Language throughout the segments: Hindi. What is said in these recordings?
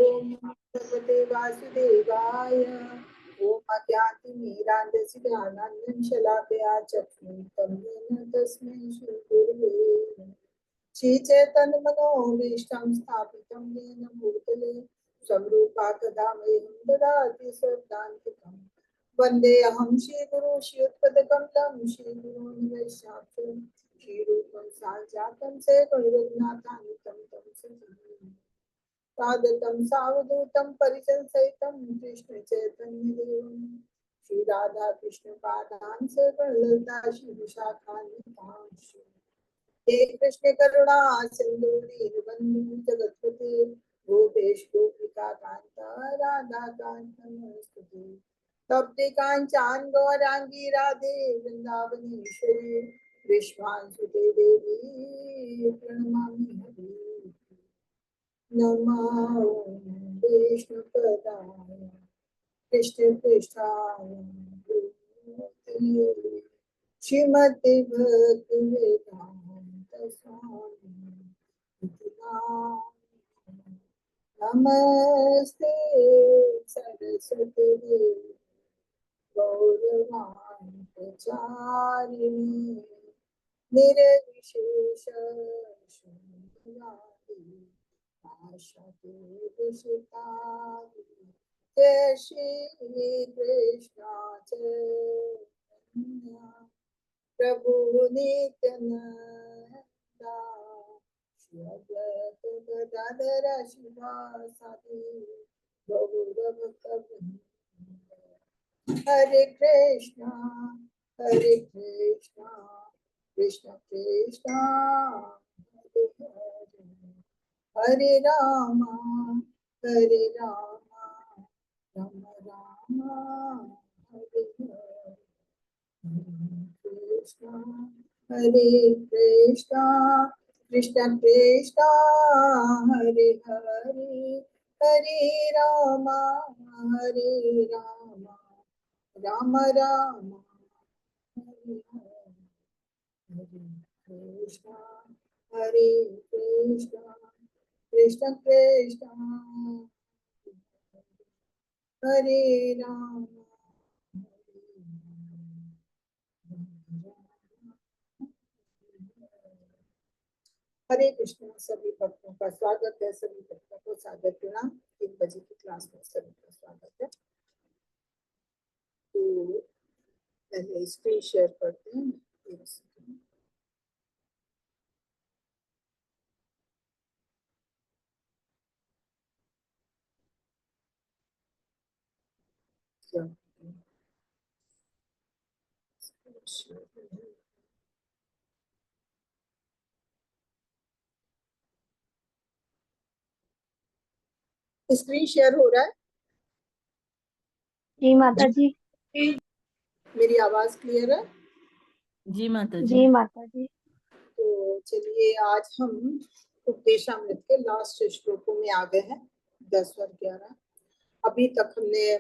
ओम भगवते वासुदेवाय। ओम अज्ञानतिमिरान्धस्य शलाकया चक्षुरुन्मिलितं येन तस्मै श्रीगुरवे नमः। श्रीचैतन्यमनोभीष्टं स्थापितं येन भूतले स्वरूपाकदामयं ददाति स्वदान्तिकं। वन्देऽहं श्रीगुरुं श्रीयुतपदकमलं श्रीगुरून् वैष्णवं श्रीरूपं साक्षातं रघुनाथान्वितं तं सजीवं सादतं सावधूतं परिजनसहितं कृष्ण चैतन्यदेवं श्री राधा कृष्ण पादान् ललिता श्री विशाखान्वितांश्च हे कृष्ण करुणा सिंधु दीनबंधु जगत्पते गोपेश गोपिका कांता राधा कांत नमस्ते। तप्ते कांचन गौरांगी राधे वृंदावनेश्वरी विश्वांसुते देवी प्रणमामि हरि। नमो विष्णुपदाय कृष्ण पृष्ठाय श्रीमते भक्ति वेदांत स्वामी नमस्ते सरस्वती देवी गौरवाणी प्रचारिणी निर्विशेष शून्यवादी आशाते विशितानि जय श्री कृष्ण चैतन्य प्रभु नित्यानंदा श्री अद्वैत गदाधर शिवासादि गौरभक्तवृंद। हरे कृष्णा कृष्ण कृष्ण हरे हरे हरे राम राम राम हरे हरे हरे कृष्णा कृष्ण कृष्ण हरे हरे हरे राम राम राम हरे हरे हरे कृष्णा कृष्ण कृष्ण हरे राम हरे कृष्ण। सभी भक्तों का स्वागत है। सभी भक्तों को सादर प्रणाम। 3 बजे की क्लास में सभी का स्वागत है। तो पहले स्क्रीन शेयर करते हैं। स्क्रीन शेयर हो रहा है? जी माता जी। मेरी आवाज क्लियर है? जी माता जी। जी माता जी। तो चलिए आज हम उपदेशामृत के लास्ट श्लोकों में आ गए हैं, 10 और 11। अभी तक हमने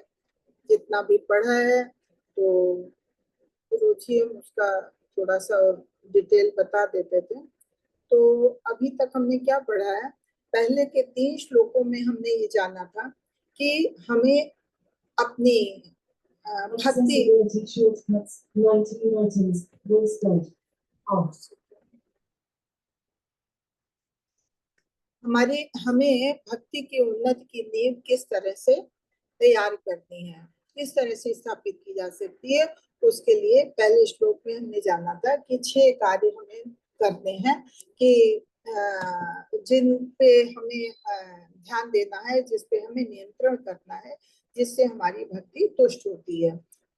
जितना भी पढ़ा है तो रुचि हम उसका थोड़ा सा डिटेल बता देते थे। तो अभी तक हमने क्या पढ़ा है? पहले के 3 श्लोकों में हमने ये जाना था कि हमें अपनी भक्ति हमें भक्ति की उन्नति की नींव किस तरह से तैयार करनी है, किस तरह से स्थापित की जा सकती है। उसके लिए पहले श्लोक में हमने जाना था कि 6 कार्य हमें करने हैं कि जिन पे हमें ध्यान देना है, जिस पे हमें नियंत्रण करना है, जिससे हमारी भक्ति तुष्ट होती है।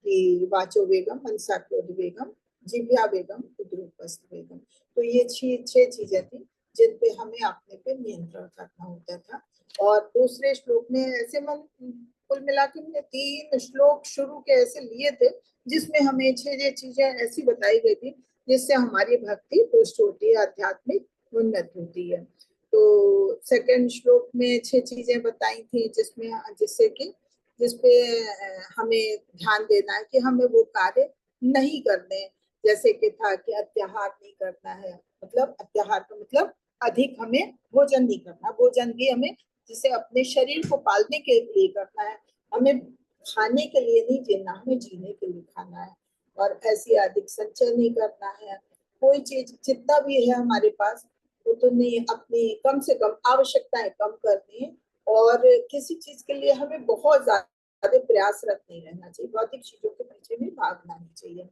कि वाचो वेगम, मनसा क्रोध वेगम, जिह्वा वेगम, उद्रूपस्थ वेगम। तो ये 6 चीजें थी जिन पे हमें अपने पे नियंत्रण करना होता था। और दूसरे श्लोक में ऐसे कुल मिला के हमने 3 श्लोक शुरू के ऐसे लिए थे जिसमें हमें 6 चीजें ऐसी बताई गई थी जिससे हमारी भक्ति पुष्ट होती है, आध्यात्मिक उन्नति होती है। तो सेकंड श्लोक में 6 चीजें बताई थी जिसपे हमें ध्यान देना है कि हमें वो कार्य नहीं करने। जैसे कि था कि अत्याहार नहीं करना है, मतलब अत्याहार का मतलब अधिक हमें भोजन नहीं करना। भोजन भी हमें जिसे अपने शरीर को पालने के लिए करना है। हमें खाने के लिए नहीं जीना, हमें जीने के लिए खाना है। और ऐसी अधिक संचय नहीं करना है। कोई चीज जितना भी है हमारे पास उतनी अपनी कम से कम आवश्यकताएं कम करनी है। और किसी चीज के लिए हमें बहुत ज्यादा प्रयासरत नहीं रहना चाहिए, भौतिक चीजों के पीछे भी भागना नहीं चाहिए।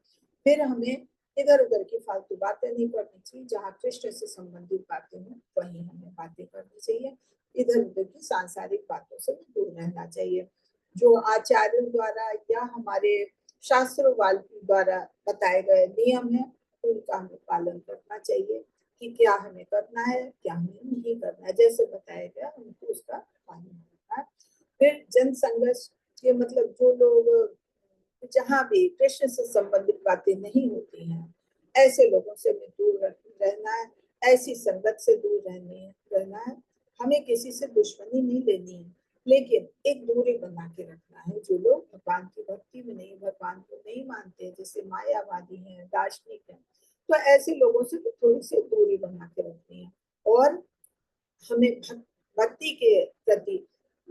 फिर हमें इधर उधर की फालतू बातें नहीं करनी चाहिए। जहाँ कृष्ण से संबंधित बातें हों वहीं हमें बातें करनी चाहिए। इधर उधर की सांसारिक बातों से दूर रहना चाहिए। जो आचार्यों द्वारा या हमारे शास्त्रों वालों द्वारा बताए गए नियम है उनका हमें पालन करना चाहिए कि क्या हमें करना है क्या हमें नहीं करना है। जैसे बताया गया हमको उसका पालन करना है। फिर जन संघर्ष के मतलब जो लोग जहाँ भी कृष्ण से संबंधित बातें नहीं होती हैं ऐसे लोगों से हमें दूर रहना है। ऐसी संगत से दूर रहना है। हमें किसी से दुश्मनी नहीं लेनी है, लेकिन एक दूरी बना के रखना है। जो लोग भगवान की भक्ति में नहीं, भगवान को नहीं मानते, जैसे मायावादी हैं, दार्शनिक हैं, तो ऐसे लोगों से तो थोड़ी सी दूरी बना के रखनी है। और हमें भक्ति के प्रति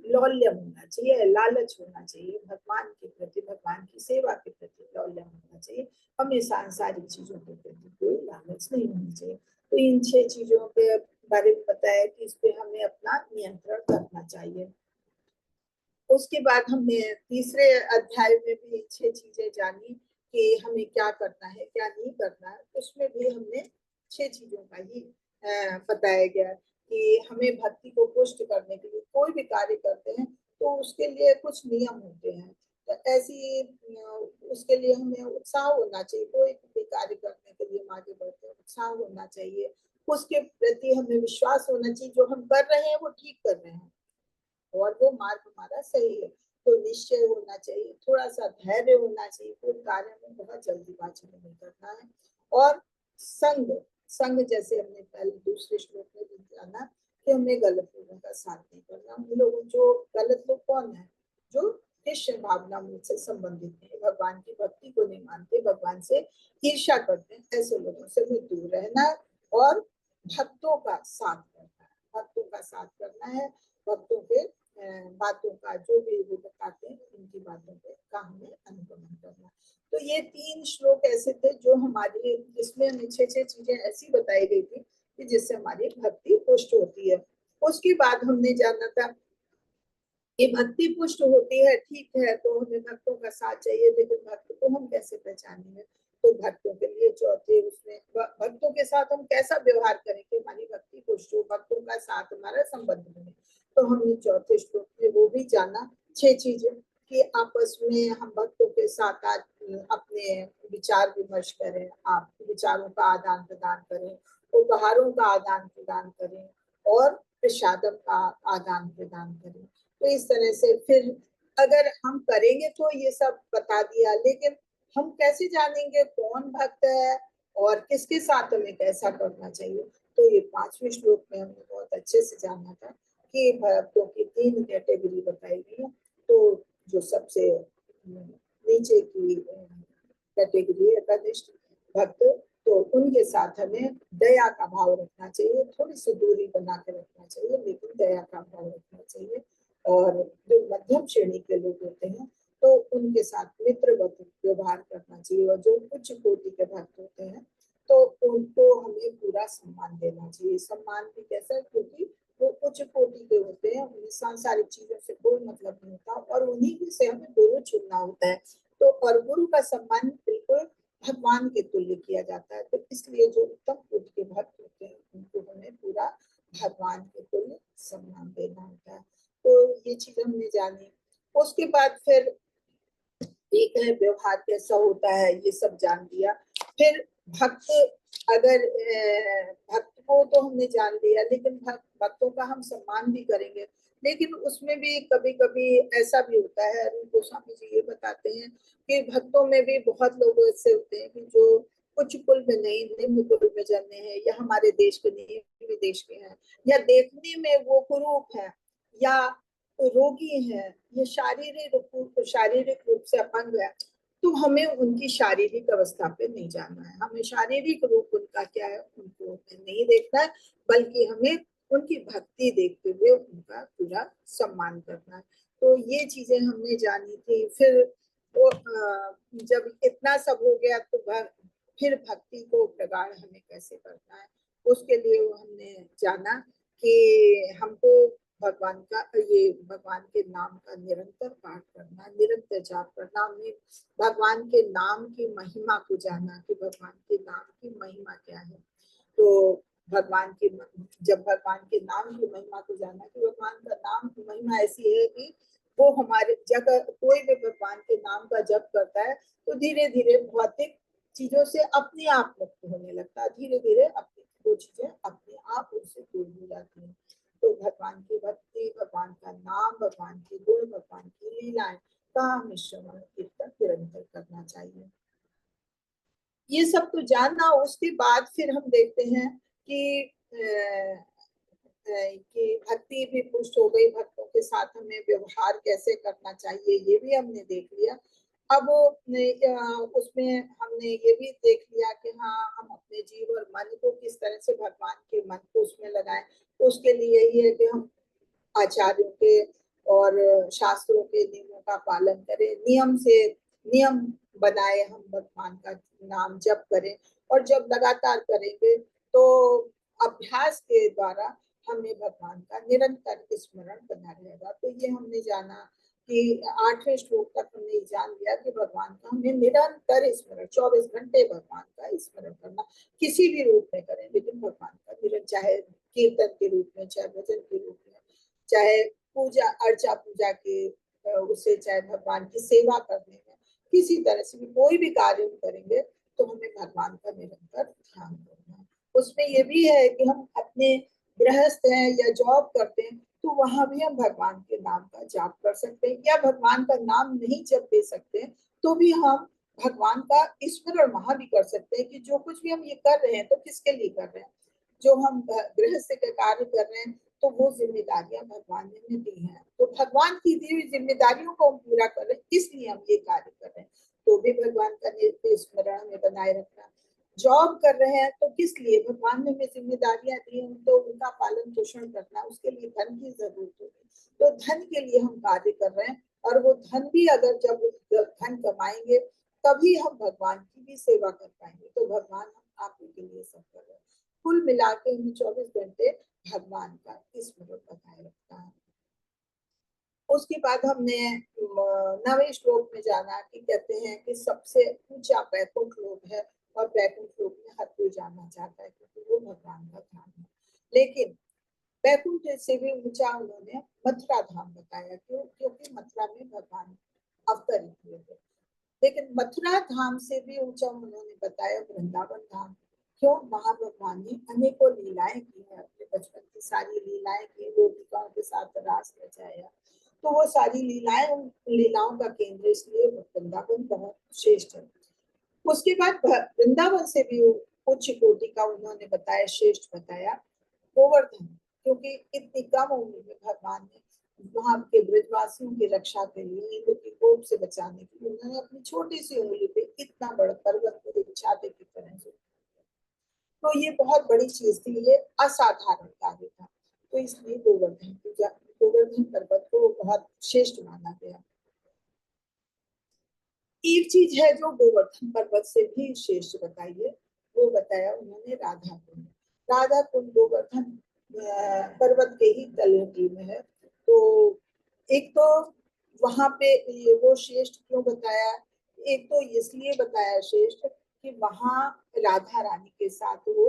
लौल्यम होना चाहिए, लालच होना चाहिए। भगवान के प्रति, भगवान की सेवा के प्रति लौल्यम होना चाहिए। हमें सांसारिक चीजों के प्रति कोई लालच नहीं होनी चाहिए। तो इन 6 चीजों के बारे में बताया कि इस पे हमें अपना नियंत्रण करना चाहिए। उसके बाद हमने तीसरे अध्याय में भी 6 चीजें जानी कि हमें क्या करना है क्या नहीं करना है। उसमें भी हमने 6 चीजों का ही बताया गया कि हमें भक्ति को पुष्ट करने के लिए कोई भी कार्य करते हैं तो उसके लिए कुछ नियम होते हैं। तो ऐसी उसके लिए हमें उत्साह होना चाहिए। कोई भी कार्य करने के लिए हम आगे बढ़ते हैं, उत्साह होना चाहिए। उसके प्रति हमें विश्वास होना चाहिए जो हम कर रहे हैं वो ठीक कर रहे हैं और वो मार्ग हमारा सही है। तो निश्चय होना चाहिए, थोड़ा सा धैर्य होना चाहिए। कोई कार्य में बहुत जल्दीबाजी नहीं करना है। और संग संग जैसे हमने पहले दूसरे श्लोक में भी जाना कि हमें गलत लोगों का साथ नहीं करना। हम लोग जो गलत लोग कौन है, जो कृष्ण भावना से संबंधित है, भगवान की भक्ति को नहीं मानते, भगवान से ईर्ष्या करते हैं, ऐसे लोगों से भी दूर रहना है। और भक्तों का साथ करना है, भक्तों का साथ करना है। भक्तों के बातों का जो भी वो बताते हैं उनकी बातों का हमें अनुगमन करना। तो ये 3 श्लोक ऐसे थे जो हमारे जिसमें हमें 6 चीजें ऐसी बताई गई थी कि जिससे हमारी भक्ति पुष्ट होती है। उसके बाद हमने जाना था ये भक्ति पुष्ट होती है, ठीक है, तो हमें भक्तों का साथ चाहिए, लेकिन भक्त को हम कैसे पहचानेंगे। तो भक्तों के लिए चौथे उसमें भक्तों के साथ हम कैसा व्यवहार करें कि हमारी भक्ति पुष्ट हो, भक्तों का साथ हमारा संबंध बने। तो हमने चौथे श्लोक में वो भी जाना 6 चीजें कि आपस में हम भक्तों के साथ अपने विचार विमर्श करें, आप विचारों का आदान प्रदान करें, उपहारों का आदान प्रदान करें और प्रसादम का आदान प्रदान करें। तो इस तरह से फिर अगर हम करेंगे तो ये सब बता दिया, लेकिन हम कैसे जानेंगे कौन भक्त है और किसके साथ हमें कैसा करना चाहिए। तो ये 5वें श्लोक में हमने बहुत अच्छे से जाना था कि भक्तों की 3 कैटेगरी बताई गई है। तो जो सबसे नीचे की कैटेगरी है कनिष्ठ भक्त, तो उनके साथ हमें दया का भाव रखना चाहिए। थोड़ी सी दूरी बना के रखना चाहिए, लेकिन दया का भाव रखना चाहिए। और जो मध्यम श्रेणी के लोग होते हैं तो उनके साथ मित्रवत व्यवहार करना चाहिए। और जो उच्च कोटि के भक्त होते हैं तो उनको हमें पूरा सम्मान देना चाहिए। सम्मान भी कैसा, क्योंकि वो उच्च कोटि के होते हैं, उन्हें सांसारिक चीजों से कोई मतलब नहीं होता और उन्हीं से हमें गुरु चुनना होता है। तो और गुरु का सम्मान बिल्कुल भगवान के तुल्य किया जाता है। तो इसलिए जो उत्तम कोटि के भक्त होते हैं उनको हमें पूरा भगवान के तुल्य सम्मान देना होता है। तो ये चीज हमने जानी। उसके बाद फिर एक है व्यवहार कैसा होता है, ये सब जान लिया। फिर भक्त अगर भक्त को तो हमने जान लिया, लेकिन भक्तों का हम सम्मान भी करेंगे। लेकिन उसमें भी कभी कभी ऐसा भी होता है, अरुण गोस्वामी जी ये बताते हैं कि भक्तों में भी बहुत लोग ऐसे होते हैं कि जो उच्च कुल में नहीं, निम्न कुल में जन्मे हैं, या हमारे देश के नहीं विदेश के हैं, या देखने में वो कुरूप है, या रोगी है, ये शारीरिक रूप से अपंग है। तो हमें उनकी शारीरिक अवस्था पे नहीं जाना है। हमें शारीरिक रूप उनका क्या है उनको नहीं देखना है, बल्कि हमें उनकी भक्ति देखते हुए उनका पूरा सम्मान करना। तो ये चीजें हमने जानी थी। फिर वो जब इतना सब हो गया तो फिर भक्ति को प्रगाढ़ हमें कैसे करना है, उसके लिए वो हमने जाना कि हमको भगवान का ये भगवान के नाम का निरंतर पाठ करना, निरंतर जाप करना। हमने भगवान के नाम की महिमा को जाना कि भगवान के नाम की महिमा क्या है। तो भगवान की जब भगवान के नाम की महिमा को जाना कि भगवान का नाम की महिमा ऐसी है कि वो हमारे जगह कोई भी भगवान के नाम का जप करता है तो धीरे धीरे भौतिक चीजों से अपने आप मुक्त होने लगता है, धीरे धीरे अपनी वो चीजें अपने आप उनसे दूर हो जाती हैं। तो भगवान की भक्ति, भगवान का नाम, भगवान के गुण, भगवान की लीलाएं का हमें श्रवण कीर्तन निरंतर करना चाहिए। ये सब तो जानना, उसके बाद फिर हम देखते हैं कि कि भक्ति भी पुष्ट हो गई, भक्तों के साथ हमें व्यवहार कैसे करना चाहिए ये भी हमने देख लिया। अब उसमें हमने ये भी देख लिया कि हाँ, हम अपने जीव और मन को किस तरह से भगवान के मन को उसमें लगाएं। उसके लिए यही है कि हम आचार्यों के और शास्त्रों के नियमों का पालन करें, नियम बनाए, हम भगवान का नाम जप करें। और जब लगातार करेंगे तो अभ्यास के द्वारा हमें भगवान का निरंतर स्मरण बना रहेगा। तो ये हमने जाना कि 8वें श्लोक तक हमने जान लिया कि भगवान का हमें निरंतर स्मरण, 24 घंटे भगवान का स्मरण करना, किसी भी रूप में करें लेकिन भगवान का निरंतर, चाहे कीर्तन के रूप में, चाहे भजन के रूप में, चाहे पूजा अर्चा पूजा के उसे, चाहे भगवान की सेवा करने में, किसी तरह से भी कोई भी कार्य करेंगे तो हमें भगवान का निरंतर ध्यान करना है। उसमें ये भी है कि हम अपने गृहस्थ हैं या जॉब करते हैं तो वहां भी हम भगवान के नाम का जाप कर सकते हैं, या भगवान का नाम नहीं जप दे सकते तो भी हम भगवान का स्मरण वहां भी कर सकते हैं कि जो कुछ भी हम ये कर रहे हैं तो किसके लिए कर रहे हैं। जो हम गृहस्थ के कार्य कर रहे हैं तो वो जिम्मेदारियां भगवान ने हमें दी हैं, तो भगवान की दी हुई जिम्मेदारियों को हम पूरा कर रहे हैं इसलिए हम ये कार्य कर रहे हैं। तो भी भगवान का स्मरण हमें बनाए रखना। जॉब कर रहे हैं तो किस लिए, भगवान ने हमें जिम्मेदारियां दी हैं तो उनका पालन पोषण करना, उसके लिए धन की जरूरत होगी, तो धन के लिए हम कार्य कर रहे हैं। और वो धन भी अगर जब धन कमाएंगे तभी हम भगवान की भी सेवा कर पाएंगे। तो भगवान हम आप के लिए सब कर रहे हैं। कुल मिला के हमें 24 घंटे भगवान का स्मरण बनाए रखना है। उसके बाद हमने 9वें श्लोक में जाना कि कहते हैं कि सबसे ऊंचा बैकुंठ लोक है और बैकुंठ लोक में हर कोई जाना चाहता है क्योंकि वो भगवान का धाम है। लेकिन बैकुंठ से भी ऊंचा उन्होंने मथुरा धाम बताया, क्यों? क्योंकि मथुरा में भगवान अवतरित हुए थे। लेकिन मथुरा धाम से भी ऊंचा उन्होंने बताया वृंदावन धाम। क्यों? वहां भगवान ने अनेकों लीलाएं की है, अपने बचपन की सारी लीलाएं की, गोपिकाओं के साथ रास रचाया। तो वो सारी लीलाएं उन लीलाओं का केंद्र, इसलिए वृंदावन बहुत श्रेष्ठ है। उसके बाद वृंदावन से भी उच्च कोटि का उन्होंने बताया, श्रेष्ठ बताया गोवर्धन, क्योंकि इतनी कम उम्र में भगवान ने वहां के ब्रजवासियों की रक्षा के लिए, इंद्र की कोप से बचाने के लिए उन्होंने अपनी छोटी सी उंगली पे इतना बड़ा पर्वत को एक छाते की तरह से, तो ये बहुत बड़ी चीज थी, ये असाधारण कार्य था। तो इसलिए गोवर्धन पूजा, गोवर्धन पर्वत को बहुत श्रेष्ठ माना गया। एक चीज है जो गोवर्धन पर्वत से भी श्रेष्ठ बताइए, वो बताया उन्होंने राधा कुंड। राधा कुंड गोवर्धन पर्वत के ही तलहटी में है। तो एक तो वहां पे वो श्रेष्ठ क्यों बताया, एक तो इसलिए बताया श्रेष्ठ कि वहां राधा रानी के साथ वो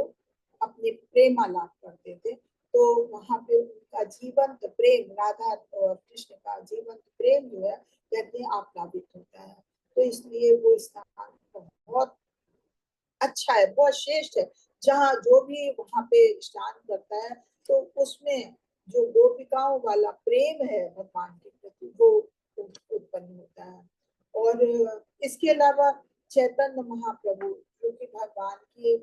अपने प्रेम आलाप करते थे। तो वहां पे उनका जीवंत प्रेम, राधा और कृष्ण का जीवंत प्रेम जो है कहते हैं आप्लावित होता है। तो इसलिए वो स्थान बहुत अच्छा है, बहुत श्रेष्ठ है। जहाँ जो भी वहां पे स्नान करता है तो उसमें जो गोपिकाओं वाला प्रेम है भगवान के प्रति वो उत्पन्न होता है। और इसके अलावा चैतन्य महाप्रभु जो कि भगवान की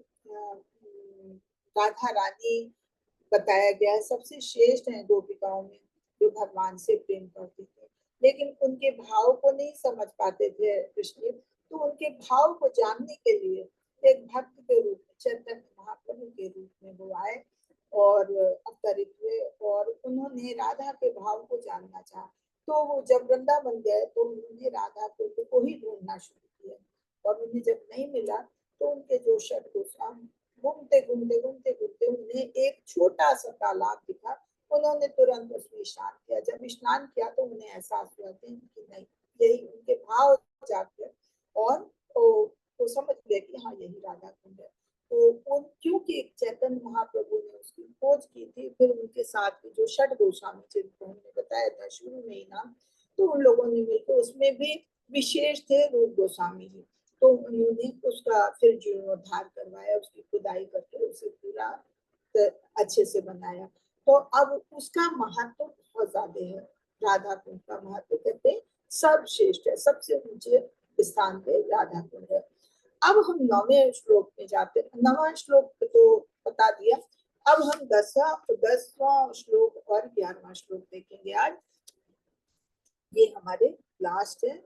राधा रानी बताया गया है, सबसे श्रेष्ठ है गोपिकाओं में जो भगवान से प्रेम करती थी। लेकिन उनके भाव को नहीं समझ पाते थे कृष्ण, तो उनके भाव को जानने के लिए एक भक्त के रूप में, चैतन्य महाप्रभु के रूप में वो आए और अवतरित हुए और उन्होंने राधा के भाव को जानना चाहा। तो वो जब वृंदावन गए तो उन्होंने राधा को ही ढूंढना शुरू किया और उन्हें जब नहीं मिला तो उनके जो षट गोस्वामी घूमते घूमते घूमते घूमते उन्हें एक छोटा सा तालाब दिखा। उन्होंने तुरंत उसमें स्नान किया। जब स्नान किया तो उन्हें एहसास हुआ कि नहीं, यही उनके भाव जागृत और वो समझ गए कि हाँ यही राधा कुंड है। तो क्योंकि चैतन्य महाप्रभु ने उसकी खोज की थी, फिर उनके साथ जो षट गोस्वामी जिनको हमने बताया था शुरू में ही नाम, तो उन लोगों ने मिलकर उसमें भी विशेष थे रूप गोस्वामी जी। तो उन्होंने उसका फिर जीर्णोद्धार करवाया, उसकी खुदाई करके उसे पूरा अच्छे से बनाया। तो अब उसका महत्व बहुत ज्यादा है। राधा कुंड का महत्व कहते हैं सब श्रेष्ठ है, सबसे ऊंचे स्थान पे राधा कुंड है। अब हम 9वें श्लोक में जाते हैं। 9वां श्लोक तो बता दिया। अब हम 10वां श्लोक और 11वां श्लोक देखेंगे आज। ये हमारे लास्ट है।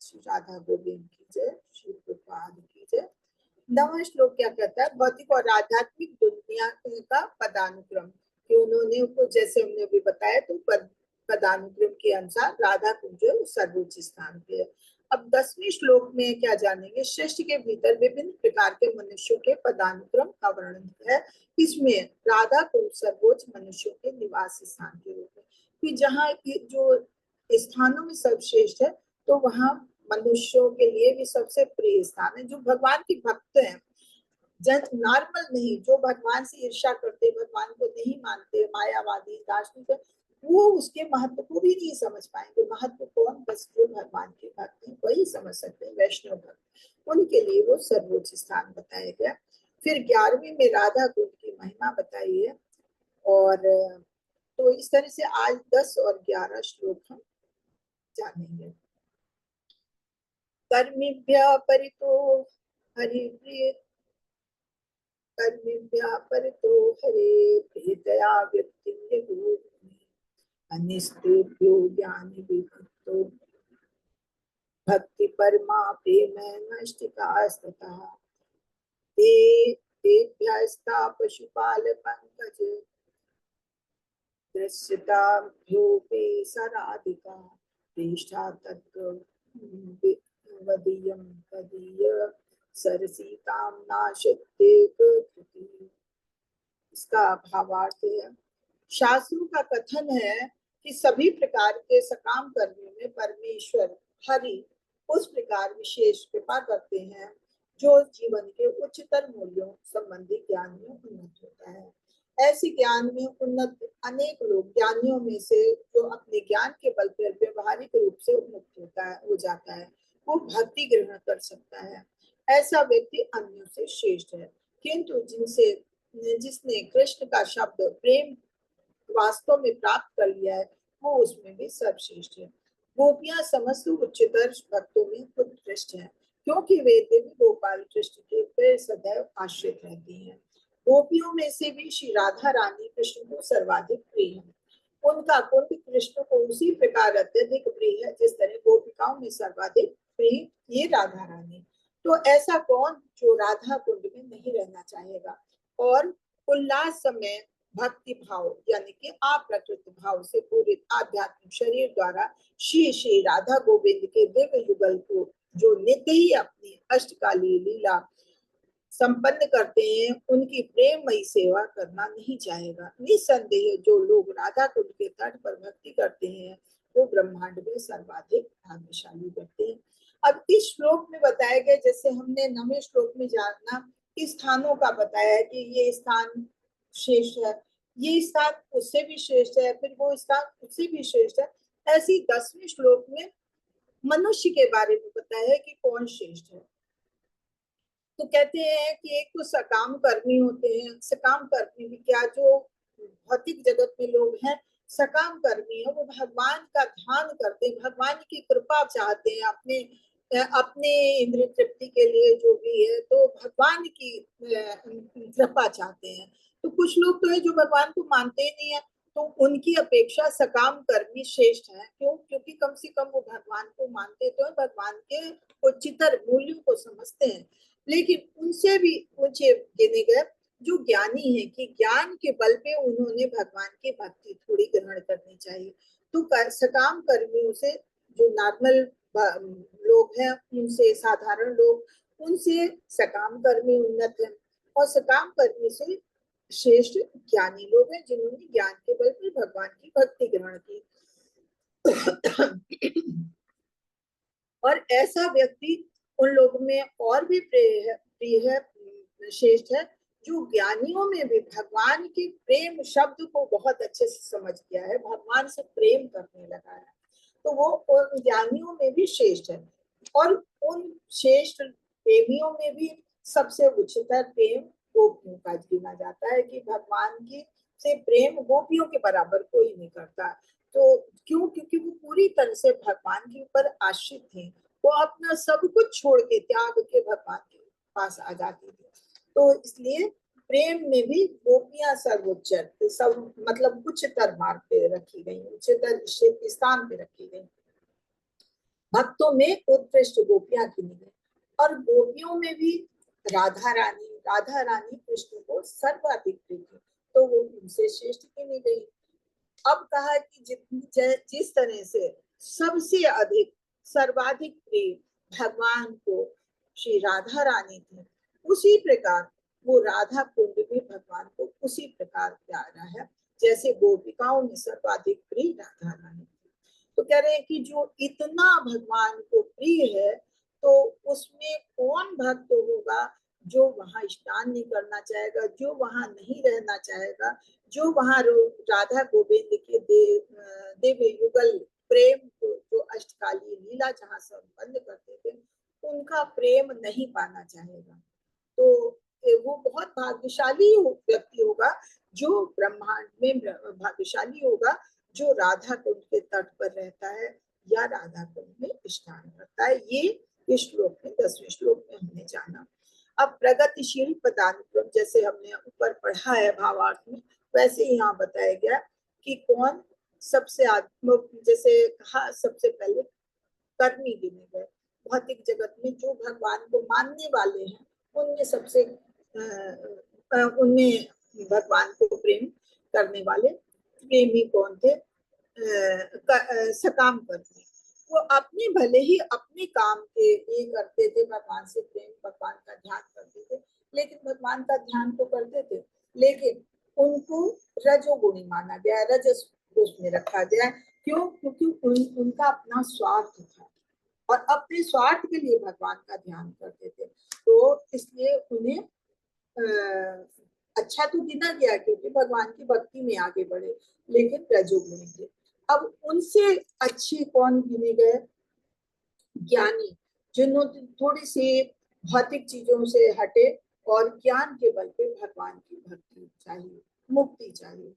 श्री राधा गोविंद की जय, श्री प्रभुपाद की जय। 9वां श्लोक क्या कहता है? भौतिक और आध्यात्मिक दुनिया का पदानुक्रम, कि उन्होंने जैसे हमने भी बताया तो पदानुक्रम के अनुसार राधा कुंज जो सर्वोच्च स्थान पे है। अब 10वें श्लोक में क्या जानेंगे? सृष्टि के भीतर विभिन्न प्रकार के मनुष्यों के पदानुक्रम का वर्णन है। इसमें राधा कुंज सर्वोच्च मनुष्यों के निवास स्थान के रूप में, कि जहाँ जो स्थानों में सर्वश्रेष्ठ है तो वहाँ मनुष्यों के लिए भी सबसे प्रिय स्थान है। जो भगवान के भक्त हैं, जन नॉर्मल नहीं, जो भगवान से ईर्ष्या करते, भगवान को नहीं मानते, मायावादी दार्शनिक, वो उसके महत्व को भी नहीं समझ पाएंगे। महत्व कौन? बस जो भगवान के भक्त हैं वही समझ सकते हैं, वैष्णव भक्त, उनके लिए वो सर्वोच्च स्थान बताया गया। फिर 11वीं में राधा कुंड की महिमा बताई है। और तो इस तरह से आज 10 और 11 श्लोक हम जानेंगे। कर्मिभ्यः परितो हरिप्रिय, कर्मिभ्यः परितो हरे प्रीतया व्यक्तिं यगोनि, अनिष्टेभ्यो ज्ञानि विभक्तो भक्ति परमा प्रेम नष्टिकास्ततः ते तेभ्यस्ता पशुपाल पंकज दृश्यताभ्योऽपि सराधिका प्रेष्ठा तत्र वदीयं तदीय सरसीतां नाशते कृति। इसका भावार्थ है, शास्त्रों का कथन है कि सभी प्रकार के सकाम कर्मियों में परमेश्वर हरि उस प्रकार विशेष कृपा करते हैं जो जीवन के उच्चतर मूल्यों संबंधी ज्ञान में उन्नत होता है। ऐसे ज्ञान में उन्नत अनेक लोग, ज्ञानियों में से जो अपने ज्ञान के बल पर व्यवहारिक रूप से उन्नत होता है, हो जाता है, वो भक्ति ग्रहण कर सकता है। ऐसा व्यक्ति अन्यों से श्रेष्ठ है। किंतु जिसने कृष्ण का शब्द प्रेम वास्तव में प्राप्त कर लिया है, वो उसमें भी सर्वश्रेष्ठ है। गोपियां समस्त उच्चतर भक्तों में उत्कृष्ट हैं, क्योंकि वे देवी गोपाल कृष्ण के पे सदैव आश्रित रहती हैं। गोपियों में से भी श्री राधा रानी कृष्ण को सर्वाधिक प्रिय है। उनका कुंड कृष्ण को उसी प्रकार अत्यधिक प्रिय है जिस तरह गोपिकाओं में सर्वाधिक प्रिय ये राधा रानी। तो ऐसा कौन जो राधा कुंड में नहीं रहना चाहेगा और उल्लास समय भक्ति भाव यानी कि अप्रकृत भाव से पूरित आध्यात्मिक शरीर द्वारा श्री श्री राधा गोविंद के दिव्य युगल को जो नित्य ही अपनी अष्टकालीय लीला संपन्न करते हैं, उनकी प्रेममयी सेवा करना नहीं चाहेगा। निसंदेह जो लोग राधा कुंड के तट पर भक्ति करते हैं वो ब्रह्मांड में सर्वाधिक भाग्यशाली करते हैं। अब इस श्लोक में बताया गया, जैसे हमने 9वें श्लोक में जाना स्थानों का बताया है कि ये स्थान श्रेष्ठ है, ये स्थान उससे भी श्रेष्ठ है, फिर वो स्थान उससे भी श्रेष्ठ है। ऐसी 10वें श्लोक में मनुष्य के बारे में बताया है कि कौन श्रेष्ठ है। तो कहते हैं कि एक तो सकाम कर्मी होते हैं। सकाम कर्मी भी क्या, जो भौतिक जगत में लोग हैं सकाम कर्मी है, वो भगवान का ध्यान करते हैं, भगवान की कृपा चाहते हैं अपने अपने इंद्रिय तृप्ति के लिए जो भी है, तो भगवान की कृपा चाहते हैं। तो कुछ लोग तो है जो भगवान को मानते ही नहीं है, तो उनकी अपेक्षा सकाम कर्मी श्रेष्ठ है। क्यों? क्योंकि कम से कम वो भगवान को मानते तो है, भगवान के उच्चतर मूल्यों को समझते हैं। लेकिन उनसे भी ऊंचे गिने गए जो ज्ञानी है कि ज्ञान के बल पे उन्होंने भगवान की भक्ति थोड़ी ग्रहण करनी चाहिए। तो सकाम कर्मियों से, जो नॉर्मल लोग हैं उनसे, साधारण लोग उनसे सकाम कर्मी उन्नत है, और सकाम कर्मी से श्रेष्ठ ज्ञानी लोग हैं जिन्होंने ज्ञान के बल पर भगवान की भक्ति ग्रहण की। और ऐसा व्यक्ति उन लोगों में और भी प्रिय है, श्रेष्ठ है, जो ज्ञानियों में भी भगवान के प्रेम शब्द को बहुत अच्छे से समझ गया है, भगवान से प्रेम करने लगा है, तो वो उन ज्ञानियों में भी श्रेष्ठ है। और उन श्रेष्ठ प्रेमियों में भी सबसे उच्चतर प्रेम गोपियों का गिना जाता है कि भगवान की से प्रेम गोपियों के बराबर कोई नहीं करता। तो क्यों? क्योंकि वो पूरी तरह से भगवान के ऊपर आश्रित थे, वो अपना सब कुछ छोड़ के, त्याग के भगवान के पास आ जाती थी। तो इसलिए प्रेम में भी गोपियां सर्वोच्च, सब मतलब उच्चतर मार्ग पे रखी गई, उच्चतर स्थान पे रखी गई। भक्तों में उत्कृष्ट गोपियां गिनी गई, और गोपियों में भी राधा रानी कृष्ण को सर्वाधिक प्रिय थी, तो वो उनसे श्रेष्ठ गिनी गई। अब कहा कि जिस तरह से सबसे अधिक सर्वाधिक प्रिय भगवान को श्री राधा रानी थी, उसी प्रकार वो राधा कुंड भी भगवान को उसी प्रकार प्यारा है जैसे गोपिकाओं में सर्वाधिक प्रिय राधा रानी। तो कह रहे हैं कि जो इतना भगवान को प्रिय है, तो उसमें कौन भक्त होगा जो वहां स्नान नहीं करना चाहेगा, जो वहां नहीं रहना चाहेगा, जो वहां राधा गोविंद के दिव्य युगल प्रेम को, जो अष्टकालीय लीला जहां संपन्न करते थे, उनका प्रेम नहीं पाना चाहेगा। तो वो बहुत भाग्यशाली व्यक्ति होगा, जो ब्रह्मांड में भाग्यशाली होगा जो राधा कुंड के तट पर रहता है या राधा कुंड में स्नान करता है। ये इस श्लोक में, 10वें श्लोक में हमने जाना। अब प्रगतिशील पदानुक्रम जैसे हमने ऊपर पढ़ा है भावार्थ में, वैसे ही यहाँ बताया गया कि कौन सबसे जैसे कहा सबसे पहले कर्मी गिने गए। भौतिक जगत में जो भगवान को मानने वाले हैं उनमें सबसे उनमें भगवान को प्रेम करने वाले प्रेमी कौन थे? सकाम कर्मी। वो अपने भले ही अपने काम के लिए करते थे, भगवान से प्रेम, भगवान का ध्यान करते थे, लेकिन भगवान का ध्यान तो करते थे, लेकिन उनको रजोगुणी माना गया, रजस में रखा गया। क्यों? क्योंकि उनका अपना स्वार्थ था और अपने स्वार्थ के लिए भगवान का ध्यान करते थे, तो इसलिए उन्हें अच्छा तो गिना गया क्योंकि भगवान की भक्ति में आगे बढ़े, लेकिन रजोगुणी थे। अब उनसे अच्छे कौन गिने गए? ज्ञानी, जिन्होंने थोड़ी सी भौतिक चीजों से हटे और ज्ञान के बल पे भगवान की भक्ति चाहिए, मुक्ति चाहिए,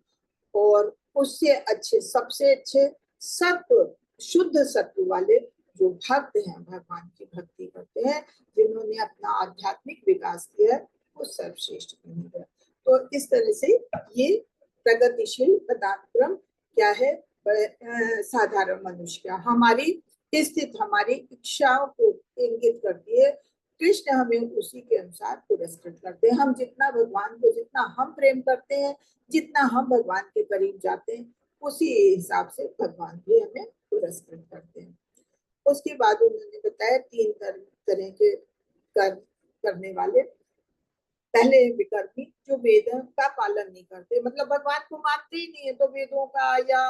और उससे अच्छे, सबसे अच्छे सत्व, शुद्ध सत्व वाले जो भक्त हैं, भगवान की भक्ति करते हैं, जिन्होंने अपना आध्यात्मिक विकास किया है, वो सर्वश्रेष्ठ बनेगा। तो इस तरह से ये प्रगतिशील पदानुक्रम क्या है? साधारण मनुष्य का हमारी स्थित, हमारी इच्छाओं को इंगित करती है। कृष्ण हमें उसी के अनुसार पुरस्कृत करते हैं। हम जितना भगवान को, जितना हम प्रेम करते हैं, जितना हम भगवान के करीब जाते हैं, उसी हिसाब से भगवान भी हमें पुरस्कृत करते हैं। उसके बाद उन्होंने बताया 3 तरह के कर्म करने वाले। पहले विकर्मी, जो वेदों का पालन नहीं करते, मतलब भगवान को मानते ही नहीं है, तो वेदों का या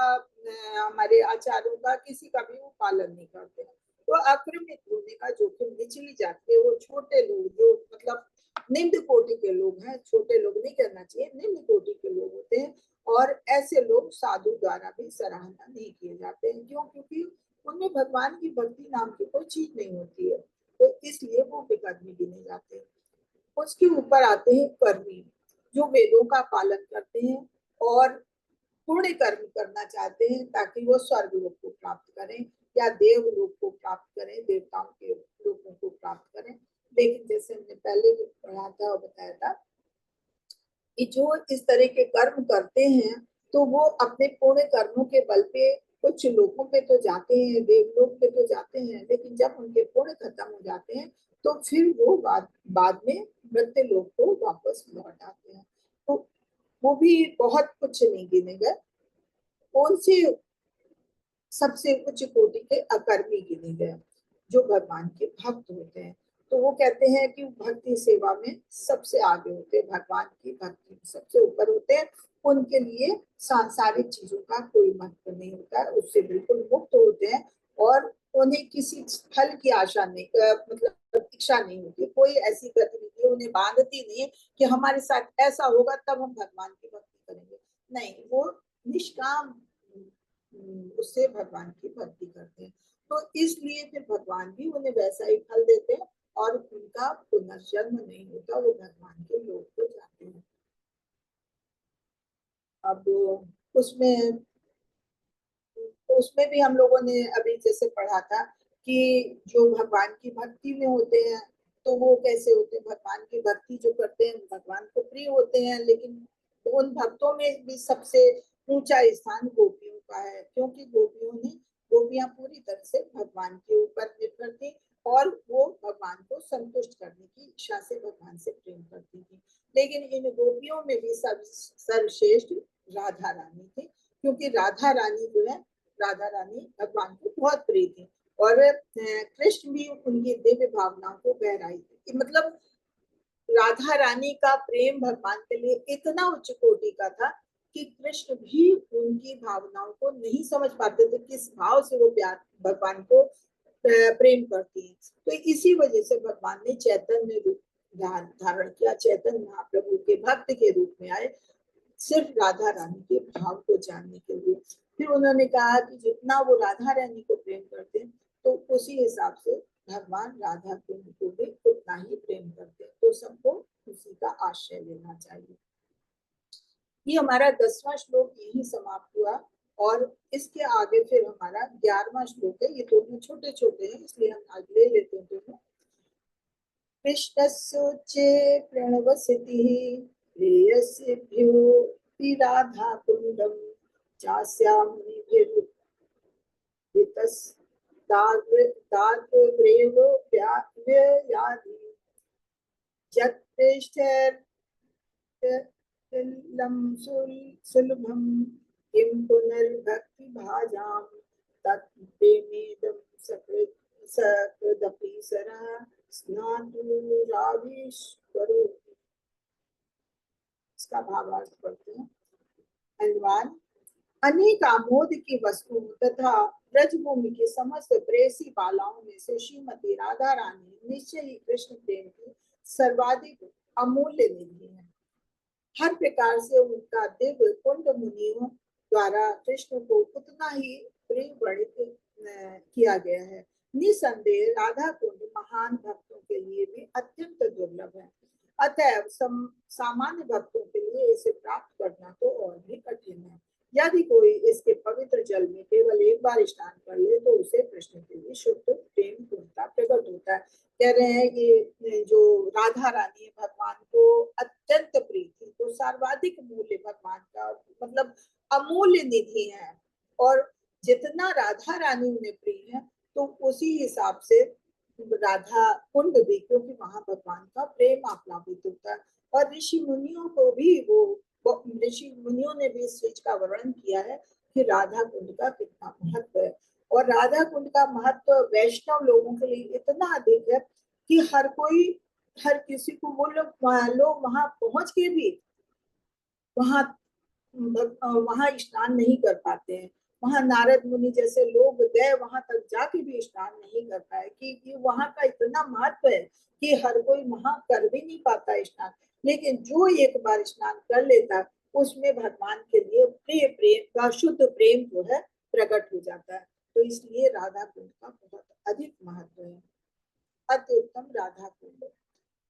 हमारे आचार्यों का किसी का भी वो पालन नहीं करते, तो आक्रमित होने का जोखिम निचली जाती है। वो छोटे लोग, जो मतलब निम्न कोटि के लोग हैं, छोटे लोग नहीं करना चाहिए, निम्न कोटि के लोग होते हैं, और ऐसे लोग साधु द्वारा भी सराहना नहीं किए जाते हैं। क्यों? क्योंकि उनमें भगवान की भक्ति नाम की कोई चीज नहीं होती है, तो इसलिए वो विकर्मी गिने जाते हैं। उसके ऊपर आते हैं कर्मी, जो वेदों का पालन करते हैं और पुण्य कर्म करना चाहते हैं ताकि वो स्वर्ग लोक को प्राप्त करें या देव लोक को प्राप्त करें, देवताओं के लोकों को प्राप्त करें। लेकिन जैसे हमने पहले भी पढ़ा था और बताया था कि जो इस तरह के कर्म करते हैं, तो वो अपने पुण्य कर्मों के बल पे कुछ लोगों पे तो जाते हैं, देवलोक पे तो जाते हैं, लेकिन जब उनके पुण्य खत्म हो जाते हैं तो फिर वो बाद में मृत्यु लोक को वापस लौट आते हैं। तो वो भी बहुत कुछ नहीं गिने गए, उनसे सबसे उच्च कोटि के अकर्मी गिने गए जो भगवान के भक्त होते हैं। तो वो कहते हैं कि भक्ति सेवा में सबसे आगे होते हैं, भगवान की भक्ति में सबसे ऊपर होते हैं। उनके लिए सांसारिक चीजों का कोई महत्व नहीं होता है, उससे बिल्कुल मुक्त होते हैं और उन्हें किसी फल की आशा नहीं, मतलब इच्छा नहीं होती, कोई ऐसी गतिविधि उन्हें बांधती नहीं है कि हमारे साथ ऐसा होगा तब हम भगवान की भक्ति करेंगे। नहीं, वो निष्काम उससे भगवान की भक्ति करते हैं। तो इसलिए फिर भगवान भी उन्हें वैसा ही फल देते हैं और उनका पुनर्जन्म नहीं होता, वो भगवान के लोक को जाते हैं। अब उसमें उसमें भी हम लोगों ने अभी जैसे पढ़ा था कि जो भगवान की भक्ति में होते हैं तो वो कैसे होते हैं, भगवान की भक्ति जो करते हैं भगवान को प्रिय होते हैं, लेकिन उन भक्तों में भी सबसे ऊंचा स्थान गोपियों का है, क्योंकि गोपियां पूरी तरह से भगवान के ऊपर निर्भर थी और वो भगवान को संतुष्ट करने की इच्छा से भगवान से प्रेम करती थी। लेकिन इन गोपियों में भी सर्वश्रेष्ठ राधा रानी थी, क्योंकि राधा रानी जो है, राधा रानी भगवान को बहुत प्रिय थी और कृष्ण भी उनकी दिव्य भावनाओं को गहराई थी। मतलब राधा रानी का प्रेम भगवान के लिए इतना उच्च कोटि का था कि कृष्ण भी उनकी भावनाओं को नहीं समझ पाते थे, किस भाव से वो प्यार भगवान को प्रेम करती है। तो इसी वजह से भगवान ने चैतन्य रूप धारण किया, चैतन्य महाप्रभु के भक्त के रूप में आए, सिर्फ राधा रानी के भाव को जानने के लिए। फिर उन्होंने कहा कि जितना वो राधा रानी को प्रेम करते हैं तो उसी हिसाब से भगवान राधा कुंड को भी उतना ही प्रेम करते हैं, तो सबको उसी का आश्रय लेना चाहिए। ये हमारा 10वां श्लोक यही समाप्त हुआ और इसके आगे फिर हमारा 11वां श्लोक है। ये दोनों छोटे छोटे हैं इसलिए हम आज ले लेते हैं दोनों। कृष्णस्योच्चे प्रणवसितिः प्रेयसीभ्यो राधा कुंडम चास्यां मुनिभिर्दार्द्रेवोऽप्यायाधि सुलभम किं पुनर्भक्तिभाजां तत्प्रेमेदं सकृदपि सरः स्नातुराविष्करो। इसका भावार्थ पढ़ते हैं। धन्यवाद। अनेक आमोद की वस्तु तथा ब्रजभूमि की समस्त प्रेसी बालाओं में से श्रीमती राधा रानी निश्चय ही कृष्ण प्रेम की सर्वाधिक अमूल्य निधि है। हर प्रकार से उनका दिव्य कुंड मुनियों द्वारा कृष्ण को उतना ही प्रिय वर्णित किया गया है। निसंदेह राधा कुंड महान भक्तों के लिए भी अत्यंत दुर्लभ है, अतएव सामान्य भक्तों के लिए इसे प्राप्त करना तो और भी कठिन है। यदि कोई इसके पवित्र जल में केवल एक बार स्नान कर ले तो उसे कृष्ण के लिए शुद्ध प्रेम पूर्णता प्रकट होता है। कह रहे हैं कि जो राधा रानी भगवान को अत्यंत प्रिय थी, तो सर्वाधिक मूल्य भगवान का मतलब अमूल्य निधि है, और जितना राधा रानी उन्हें प्रिय है तो उसी हिसाब से राधा कुंड भी, क्योंकि वहां भगवान का प्रेम आप्लावित होता है। और ऋषि मुनियों को भी ऋषि मुनियों ने भी इस चीज का वर्णन किया है कि राधा कुंड का कितना महत्व है। और राधा कुंड का महत्व वैष्णव लोगों के लिए इतना अधिक है कि हर किसी को वो लोग वहां पहुंच के भी वहां वहां स्नान नहीं कर पाते हैं। वहां नारद मुनि जैसे लोग गए, वहां तक जाके भी स्नान नहीं कर पाए, कि वहां का इतना महत्व है कि हर कोई वहां कर भी नहीं पाता स्नान। लेकिन जो एक बार स्नान कर लेता उसमें भगवान के लिए प्रिय प्रेम का शुद्ध प्रेम जो है प्रकट हो जाता है। तो इसलिए राधा कुंड का बहुत अधिक महत्व है। अति उत्तम राधा कुंड।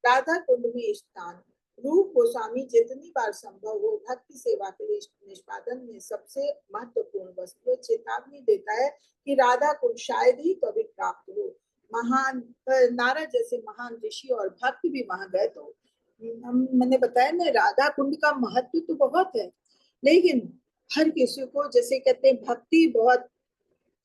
राधा कुंड में स्नान रूप गोस्वामी जितनी बार संभव हो भक्ति सेवा के निष्पादन में सबसे महत्वपूर्ण वस्तु चेतावनी देता है कि राधा कुंड शायद ही कभी प्राप्त हो। महान नारद जैसे महान ऋषि और भक्त भी वहां गए, तो मैंने बताया ना राधा कुंड का महत्व तो बहुत है, लेकिन हर किसी को जैसे कहते हैं भक्ति बहुत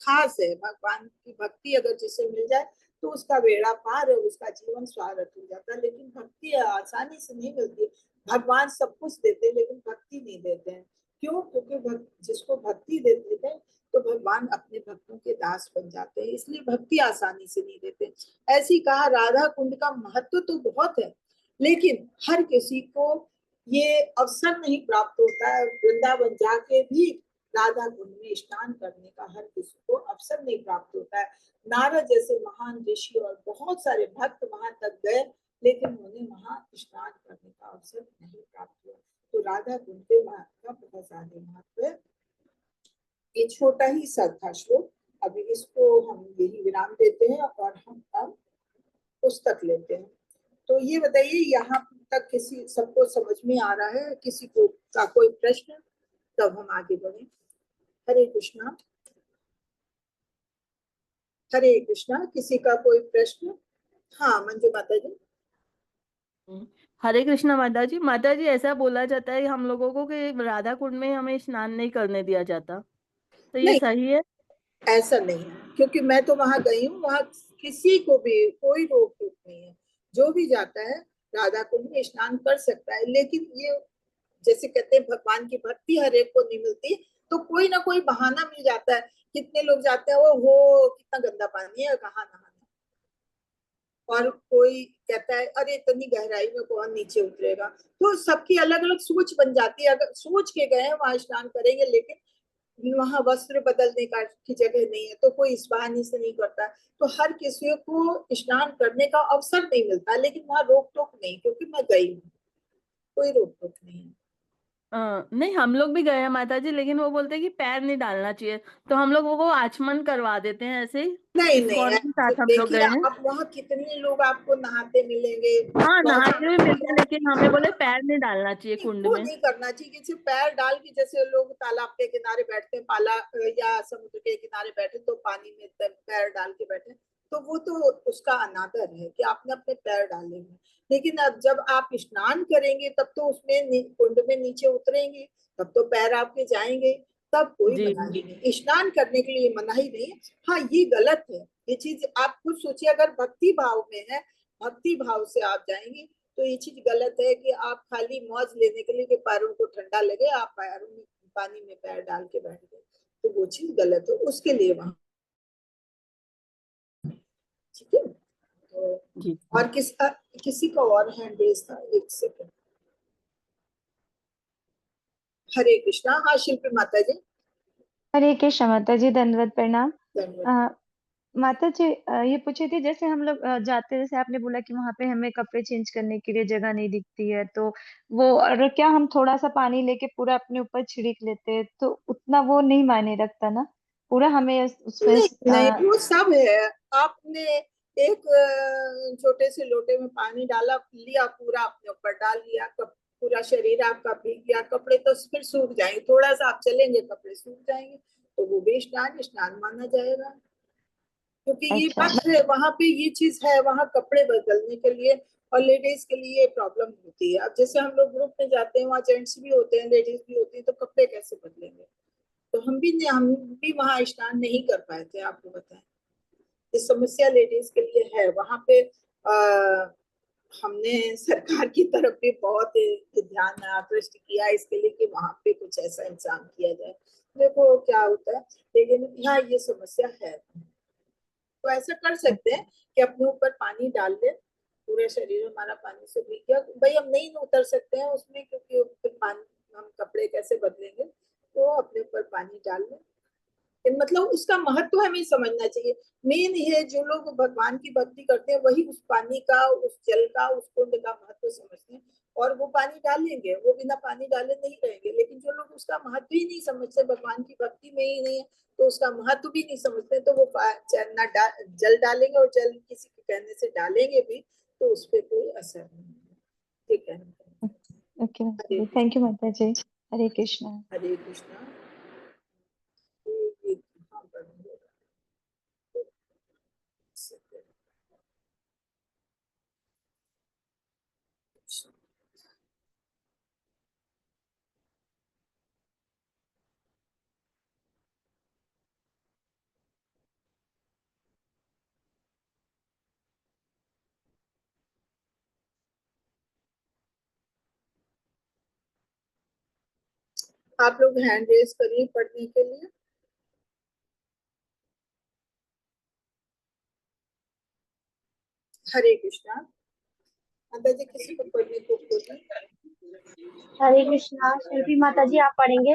खास है। भगवान की भक्ति अगर जिसे मिल जाए तो उसका बेड़ा पार है, उसका जीवन स्वागत हो जाता है। लेकिन भक्ति आसानी से नहीं मिलती। भगवान सब कुछ देते हैं लेकिन भक्ति नहीं देते हैं। क्यों? क्योंकि जिसको भक्ति देते हैं तो भगवान अपने भक्तों के दास बन जाते हैं, इसलिए भक्ति आसानी से नहीं देते। ऐसी कहा राधा कुंड का महत्व तो बहुत है, लेकिन हर किसी को ये अवसर नहीं प्राप्त होता है। वृंदावन जाके भी राधा कुंड में स्नान करने का हर किसी को अवसर नहीं प्राप्त होता है। नारद जैसे महान ऋषि और बहुत सारे भक्त वहां तक गए, लेकिन उन्हें वहां स्नान करने का अवसर नहीं प्राप्त हुआ। तो राधा कुंड के महत्व का बहुत ज्यादा महत्व है। ये छोटा ही सा था श्लोक, अभी इसको हम यही विराम देते हैं और हम अब पुस्तक लेते हैं। तो ये बताइए यहाँ तक किसी सबको समझ में आ रहा है? किसी को का कोई प्रश्न? तब हम आगे बढ़े। हरे कृष्णा। हरे कृष्णा। किसी का कोई प्रश्न? हाँ मंजू माता जी। हरे कृष्णा माता जी। माता जी, ऐसा बोला जाता है हम लोगों को कि राधा कुंड में हमें स्नान नहीं करने दिया जाता, तो ये नहीं, सही है? ऐसा नहीं है, क्योंकि मैं तो वहां गई हूँ, वहां किसी को भी कोई रोक टोक नहीं है। जो भी जाता है राधा कुंड में स्नान कर सकता है। लेकिन ये जैसे कहते हैं भगवान की भक्ति हर एक को नहीं मिलती, तो कोई ना कोई बहाना मिल जाता है। कितने लोग जाते हैं, वो हो कितना गंदा पानी है, कहाँ नहाना। और कोई कहता है अरे इतनी गहराई में कौन नीचे उतरेगा। तो सबकी अलग अलग सोच बन जाती है। अगर सोच के गए हैं वहां स्नान करेंगे, लेकिन वहां वस्त्र बदलने का की जगह नहीं है, तो कोई इस बहाने से नहीं करता। तो हर किसी को स्नान करने का अवसर नहीं मिलता। लेकिन वहां रोक टोक नहीं, क्योंकि मैं गई हूँ, कोई रोक टोक नहीं है। नहीं, हम लोग भी गए हैं माता जी, लेकिन वो बोलते हैं कि पैर नहीं डालना चाहिए, तो हम लोग वो आचमन करवा देते हैं ऐसे ही। नहीं नहीं, इस्कॉन के ऐसे साथ हम लोग देखिए गए हैं। आप वहाँ कितने लोग आपको नहाते मिलेंगे। हाँ, बहुत नहाते हुए मिलते हैं, लेकिन हमें बोले पैर नहीं डालना चाहिए कुंड वो में। नहीं करना चाहिए। जैसे पैर डाल के, जैसे लोग तालाब के किनारे बैठते हैं, पाला या समुद्र के किनारे बैठे तो पानी में पैर डाल के बैठे, तो वो तो उसका अनादर है कि आपने अपने पैर डाले हुए। लेकिन अब जब आप स्नान करेंगे तब तो उसमें कुंड में नीचे उतरेंगे, तब तो पैर आपके जाएंगे, तब कोई जी मनाही नहीं। स्नान करने के लिए मनाही नहीं है। हाँ ये गलत है, ये चीज आप खुद सोचिए। अगर भक्ति भाव में है, भक्ति भाव से आप जाएंगे, तो ये चीज गलत है कि आप खाली मौज लेने के लिए कि पैरों को ठंडा लगे आप पैरों में पानी में पैर डाल के बैठ गए, तो वो चीज गलत है। उसके लिए वहां ठीक है। तो जी। और किसी का और हैंड रेस था, एक सेकंड। हरे कृष्णा। हाँ शिल्पी माता जी। हरे कृष्ण माता जी, दंडवत प्रणाम। धन्यवाद। अ, माता जी, ये पूछे थे, जैसे हम लोग जाते हैं, जैसे आपने बोला कि वहां पे हमें कपड़े चेंज करने के लिए जगह नहीं दिखती है, तो वो और क्या हम थोड़ा सा पानी लेके पूरा अपने ऊपर छिड़क लेते हैं तो उतना वो नहीं मायने रखता ना? पूरा हमें उसमें नहीं नहीं, वो सब है। आपने एक छोटे से लोटे में पानी डाला, लिया, पूरा अपने ऊपर डाल लिया, पूरा शरीर आपका भीग गया, कपड़े तो फिर सूख जाएंगे। थोड़ा सा आप चलेंगे कपड़े सूख जाएंगे, तो वो भी स्नान स्नान माना जाएगा। क्योंकि ये अच्छा। बात है, वहां पे ये चीज है, वहां कपड़े बदलने के लिए और लेडीज के लिए प्रॉब्लम होती है। अब जैसे हम लोग ग्रुप में जाते हैं, वहाँ जेंट्स भी होते हैं लेडीज भी होती है, तो कपड़े कैसे बदलेंगे? तो हम भी वहां स्नान नहीं कर पाए थे, आपको बताएं। ये समस्या लेडीज के लिए है वहां पे। हमने सरकार की तरफ भी बहुत ध्यान आकृष्ट किया इसके लिए कि वहां पे कुछ ऐसा इंतजाम किया जाए। देखो क्या होता है, लेकिन यहाँ ये समस्या है। तो ऐसा कर सकते हैं कि अपने ऊपर पानी डाल ले, पूरे शरीर हमारा पानी से भीग गया। भाई हम नहीं उतर सकते हैं उसमें, क्योंकि फिर पानी, हम कपड़े कैसे बदलेंगे, तो अपने ऊपर पानी डाल लें। मतलब उसका महत्व हमें समझना चाहिए। मेन ये जो लोग भगवान की भक्ति करते हैं वही उस पानी का, उस जल का, उस कुंड का महत्व समझते हैं और वो पानी डालेंगे। वो बिना पानी डाले नहीं रहेंगे। लेकिन जो लोग उसका महत्व ही नहीं समझते, भगवान की भक्ति में ही नहीं है, तो उसका महत्व भी नहीं समझते, तो वो जल डालेंगे, और जल किसी के कहने से डालेंगे भी तो उस पर कोई असर नहीं। ठीक है। ओके माता हरे जी, कृष्ण। थैंक यू माता जी। हरे कृष्णा। हरे कृष्णा। ये कहाँ पर है? आप लोग हैंड रेज करिए पढ़ने के लिए। हरे कृष्णा। माता जी किसी को पढ़ने को बोलिए। हरे कृष्णा। शिल्पी माता जी आप पढ़ेंगे?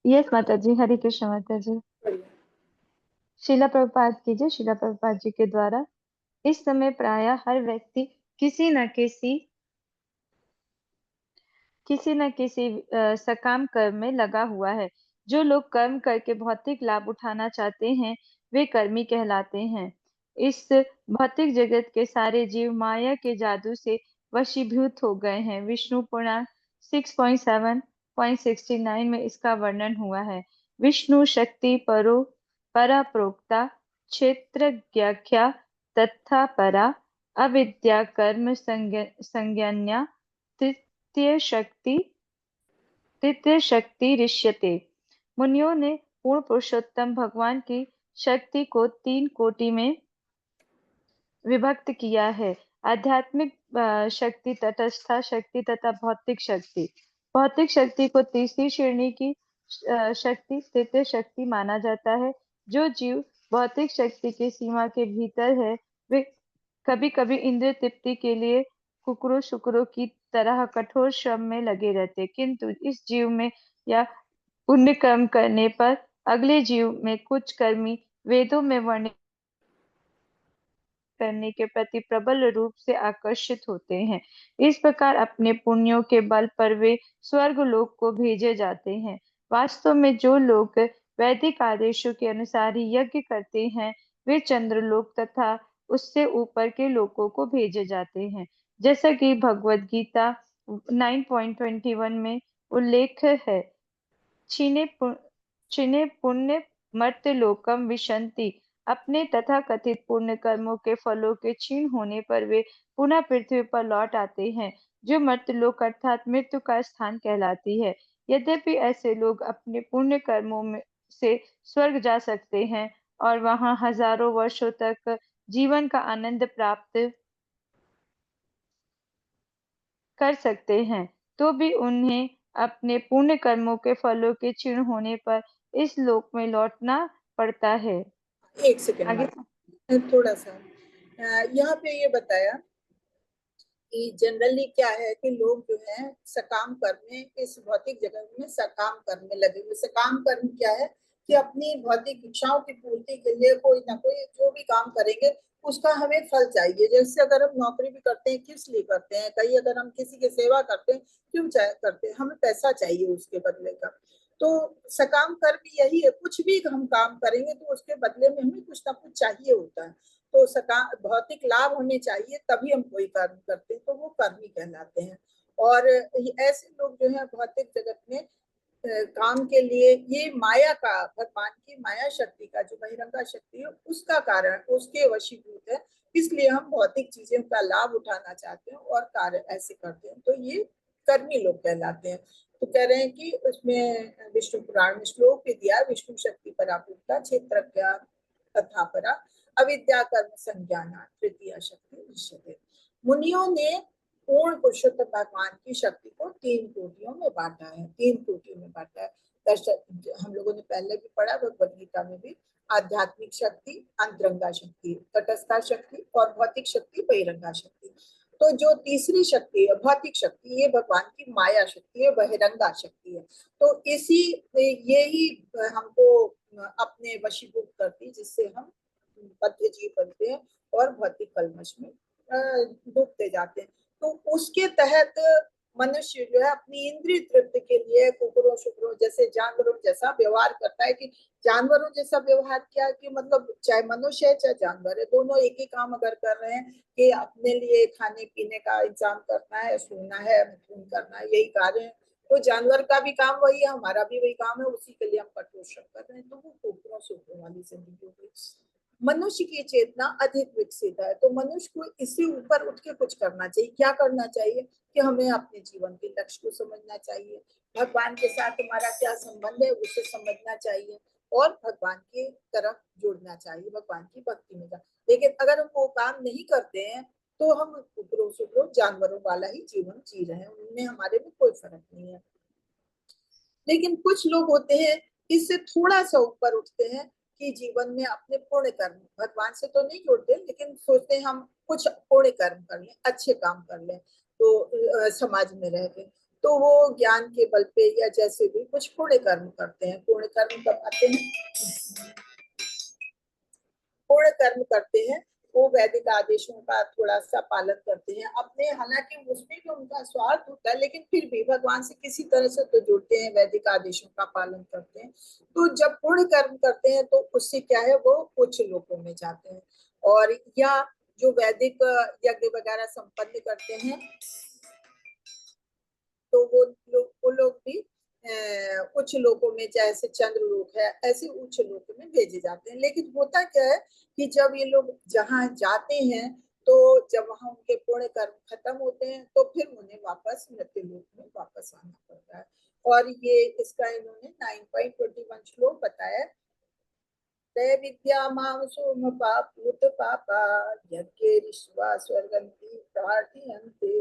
यस माता जी, हरे कृष्ण माता जी। पढ़िए। शिला प्रभुपाद की जय। शिला प्रभुपाद जी के द्वारा इस समय प्रायः हर व्यक्ति किसी न किसी सकाम कर्म में लगा हुआ है। जो लोग कर्म करके भौतिक लाभ उठाना चाहते हैं वे कर्मी कहलाते हैं। इस भौतिक जगत के सारे जीव माया के जादू से वशीभूत हो गए हैं। विष्णु पुराण 6.7.69 में इसका वर्णन हुआ है। विष्णु शक्ति परा प्रोक्ता क्षेत्रज्ञाख्या तथा परा अविद्या कर्म संज्ञान्या तृतीय शक्ति ऋष्यते। मुनियों ने पूर्ण पुरुषोत्तम भगवान की शक्ति को 3 कोटि में विभक्त किया है। आध्यात्मिक शक्ति, तटस्थ शक्ति तथा भौतिक शक्ति। भौतिक शक्ति को तीसरी श्रेणी की शक्ति, तृतीय शक्ति माना जाता है। जो जीव भौतिक शक्ति की सीमा के भीतर है वे कभी कभी इंद्रिय तृप्ति के लिए कुकरों शुकरों की तरह कठोर श्रम में लगे रहते, किंतु इस जीव में या पुण्य कर्म करने पर अगले जीव में कुछ कर्मी वेदों में वर्णित करने के प्रति प्रबल रूप से आकर्षित होते हैं। इस प्रकार अपने पुण्यों के बल पर वे स्वर्ग लोक को भेजे जाते हैं। वास्तव में जो लोग वैदिक आदेशों के अनुसार ही यज्ञ करते हैं वे चंद्रलोक तथा उससे ऊपर के लोकों को भेजे जाते हैं। जैसा कि भगवत गीता 9.21 में उल्लेख है, क्षीणे पुण्य मर्त्य लोकम विशन्ति। अपने तथा कथित पुण्य कर्मों के फलों के क्षीण होने पर वे पुनः पृथ्वी पर लौट आते हैं, जो मर्त्यलोक अर्थात मृत्यु का स्थान कहलाती है। यद्यपि ऐसे लोग अपने पुण्य कर्मों में से स्वर्ग जा सकते हैं और वहां हजारों वर्षों तक जीवन का आनंद प्राप्त कर सकते हैं, तो भी उन्हें अपने पुण्य कर्मों के फलों के क्षीण होने पर इस लोक में लौटना पड़ता है। एक सेकंड आगे थोड़ा सा यहाँ पे ये बताया कि जनरली क्या है कि लोग जो है सकाम कर्म में, इस भौतिक जगत में सकाम कर्म में लगे हुए। सकाम कर्म क्या है कि अपनी भौतिक इच्छाओं की पूर्ति के लिए कोई ना कोई जो भी काम करेंगे उसका हमें फल चाहिए। जैसे अगर हम नौकरी भी करते हैं किस लिए करते हैं, कहीं अगर हम किसी की सेवा करते हैं क्यों करते हैं, हमें पैसा चाहिए उसके बदले का। तो सकाम कर्म यही है, कुछ भी हम काम करेंगे तो उसके बदले में हमें कुछ ना कुछ चाहिए होता है। तो भौतिक लाभ होने चाहिए तभी हम कोई कर्म करते हैं, तो वो कर्मी कहलाते हैं। और ऐसे लोग जो है भौतिक जगत में काम के लिए ये माया का, भगवान की माया शक्ति का जो बहिरंगा शक्ति है उसका कारण उसके वशीभूत है, इसलिए हम भौतिक चीजों का लाभ उठाना चाहते हैं और कार्य ऐसे करते हैं, तो ये कर्मी लोग कहलाते हैं। तो कह रहे हैं कि उसमें विष्णु पुराण में श्लोक भी दिया, विष्णु शक्ति परापूर्ता क्षेत्र तथा परा अविद्या कर्म संज्ञान तृतीय शक्ति निश्चित। मुनियों ने पूर्ण पुरुषोत्तम भगवान की शक्ति को 3 कोटियों में बांटा है। 3 कोटियों में बांटा है। हम लोगों ने पहले भी पढ़ा भगवद गीता में भी, आध्यात्मिक शक्ति, अंतरंगा शक्ति, तटस्था शक्ति और भौतिक शक्ति, बहिरंगा शक्ति। तो जो तीसरी शक्ति है भौतिक शक्ति, ये भगवान की माया शक्ति है, बहिरंगा शक्ति है। तो इसी यही हमको अपने वशीभूत करती, जिससे हम बद्ध जीव बनते हैं और भौतिक कलमश में डूबते जाते हैं। तो उसके तहत मनुष्य जो है अपनी इंद्रिय तृप्ति के लिए कुकुरों शुक्रों जैसे जानवरों जैसा व्यवहार करता है। कि जानवरों जैसा व्यवहार क्या कि मतलब चाहे मनुष्य है चाहे जानवर है, दोनों एक ही काम अगर कर रहे हैं कि अपने लिए खाने पीने का इंतजाम करना है, सोना है, खून करना है, यही कार्य है। तो जानवर का भी काम वही है, हमारा भी वही काम है, उसी के लिए हम कठोर श्रम कर रहे हैं। तो वो कुकुरों शुक्रों वाली जिंदगी हो गई। मनुष्य की चेतना अधिक विकसित है, तो मनुष्य को इससे ऊपर उठ के कुछ करना चाहिए। क्या करना चाहिए कि हमें अपने जीवन के लक्ष्य को समझना चाहिए, भगवान के साथ हमारा क्या संबंध है उसे समझना चाहिए और भगवान की तरफ जुड़ना चाहिए, भगवान की भक्ति में। लेकिन अगर हम वो काम नहीं करते हैं तो हम कुकुरों शुक्रों जानवरों वाला ही जीवन जी रहे हैं, उनमें हमारे में कोई फर्क नहीं है। लेकिन कुछ लोग होते हैं इससे थोड़ा सा ऊपर उठते हैं कि जीवन में अपने पुण्य कर्म, भगवान से तो नहीं जुड़ते लेकिन सोचते हैं हम कुछ पुण्य कर्म कर लें, अच्छे काम कर लें, तो समाज में रह के, तो वो ज्ञान के बल पे या जैसे भी कुछ पुण्य कर्म करते हैं। पुण्य कर्म कब आते हैं? पूर्ण कर्म करते हैं, वो वैदिक आदेशों का थोड़ा सा पालन करते हैं अपने, हालांकि उसमें भी उनका स्वार्थ होता है लेकिन फिर भी भगवान से किसी तरह से तो जुड़ते हैं, वैदिक आदेशों का पालन करते हैं। तो जब पूर्ण कर्म करते हैं तो उससे क्या है, वो उच्च लोकों में जाते हैं। और या जो वैदिक यज्ञ वगैरह संपन्न करते हैं तो वो लोग भी उच्च लोकों में, जैसे चंद्रलोक है, ऐसे उच्च लोकों में भेजे जाते हैं। लेकिन होता क्या है कि जब ये लोग जहाँ जाते हैं तो जब वहां उनके पुण्य कर्म खत्म होते हैं तो फिर उन्हें वापस मृत्यु लोक में वापस आना पड़ता है। और ये इसका इन्होंने 9.21 श्लोक बताया। त्रय विद्या माम सोम पापूत पापा यज्ञे ऋष्वा स्वर्गंति प्रार्थयन्ते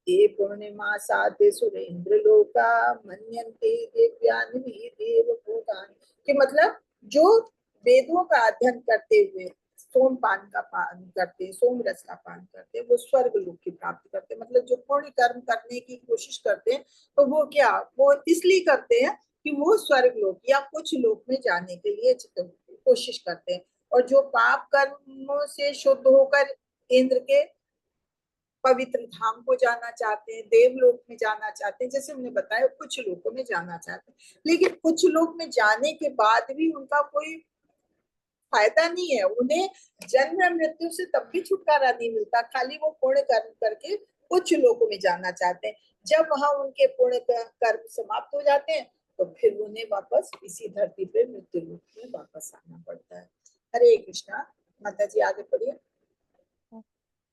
ये पूर्णिमा साधे सुरेंद्र लोका मन्यन्ते दिव्यान्वी देवभूतानि। कि मतलब जो वेदों का अध्ययन करते हुए सोम पान का पान करते, सोम रस का पान करते, वो स्वर्ग लोक की प्राप्ति करते। मतलब जो पुण्य कर्म करने की कोशिश करते हैं तो वो क्या, वो इसलिए करते हैं कि वो स्वर्ग लोक या कुछ लोक में जाने के लिए कोशिश करते हैं। और जो पाप कर्मों से शुद्ध होकर इंद्र के पवित्र धाम को जाना चाहते हैं, देवलोक में जाना चाहते हैं, जैसे हमने बताया कुछ लोगों में जाना चाहते हैं, लेकिन कुछ लोग में जाने के बाद भी उनका कोई फायदा नहीं है, उन्हें जन्म मृत्यु से तब भी छुटकारा नहीं मिलता, खाली वो पुण्य कर्म करके कुछ लोगों में जाना चाहते हैं। जब वहां उनके पुण्य कर्म समाप्त हो जाते हैं तो फिर उन्हें वापस इसी धरती पे मृत्यु लोक में वापस आना पड़ता है। हरे कृष्णा। माता जी आगे पढ़िए।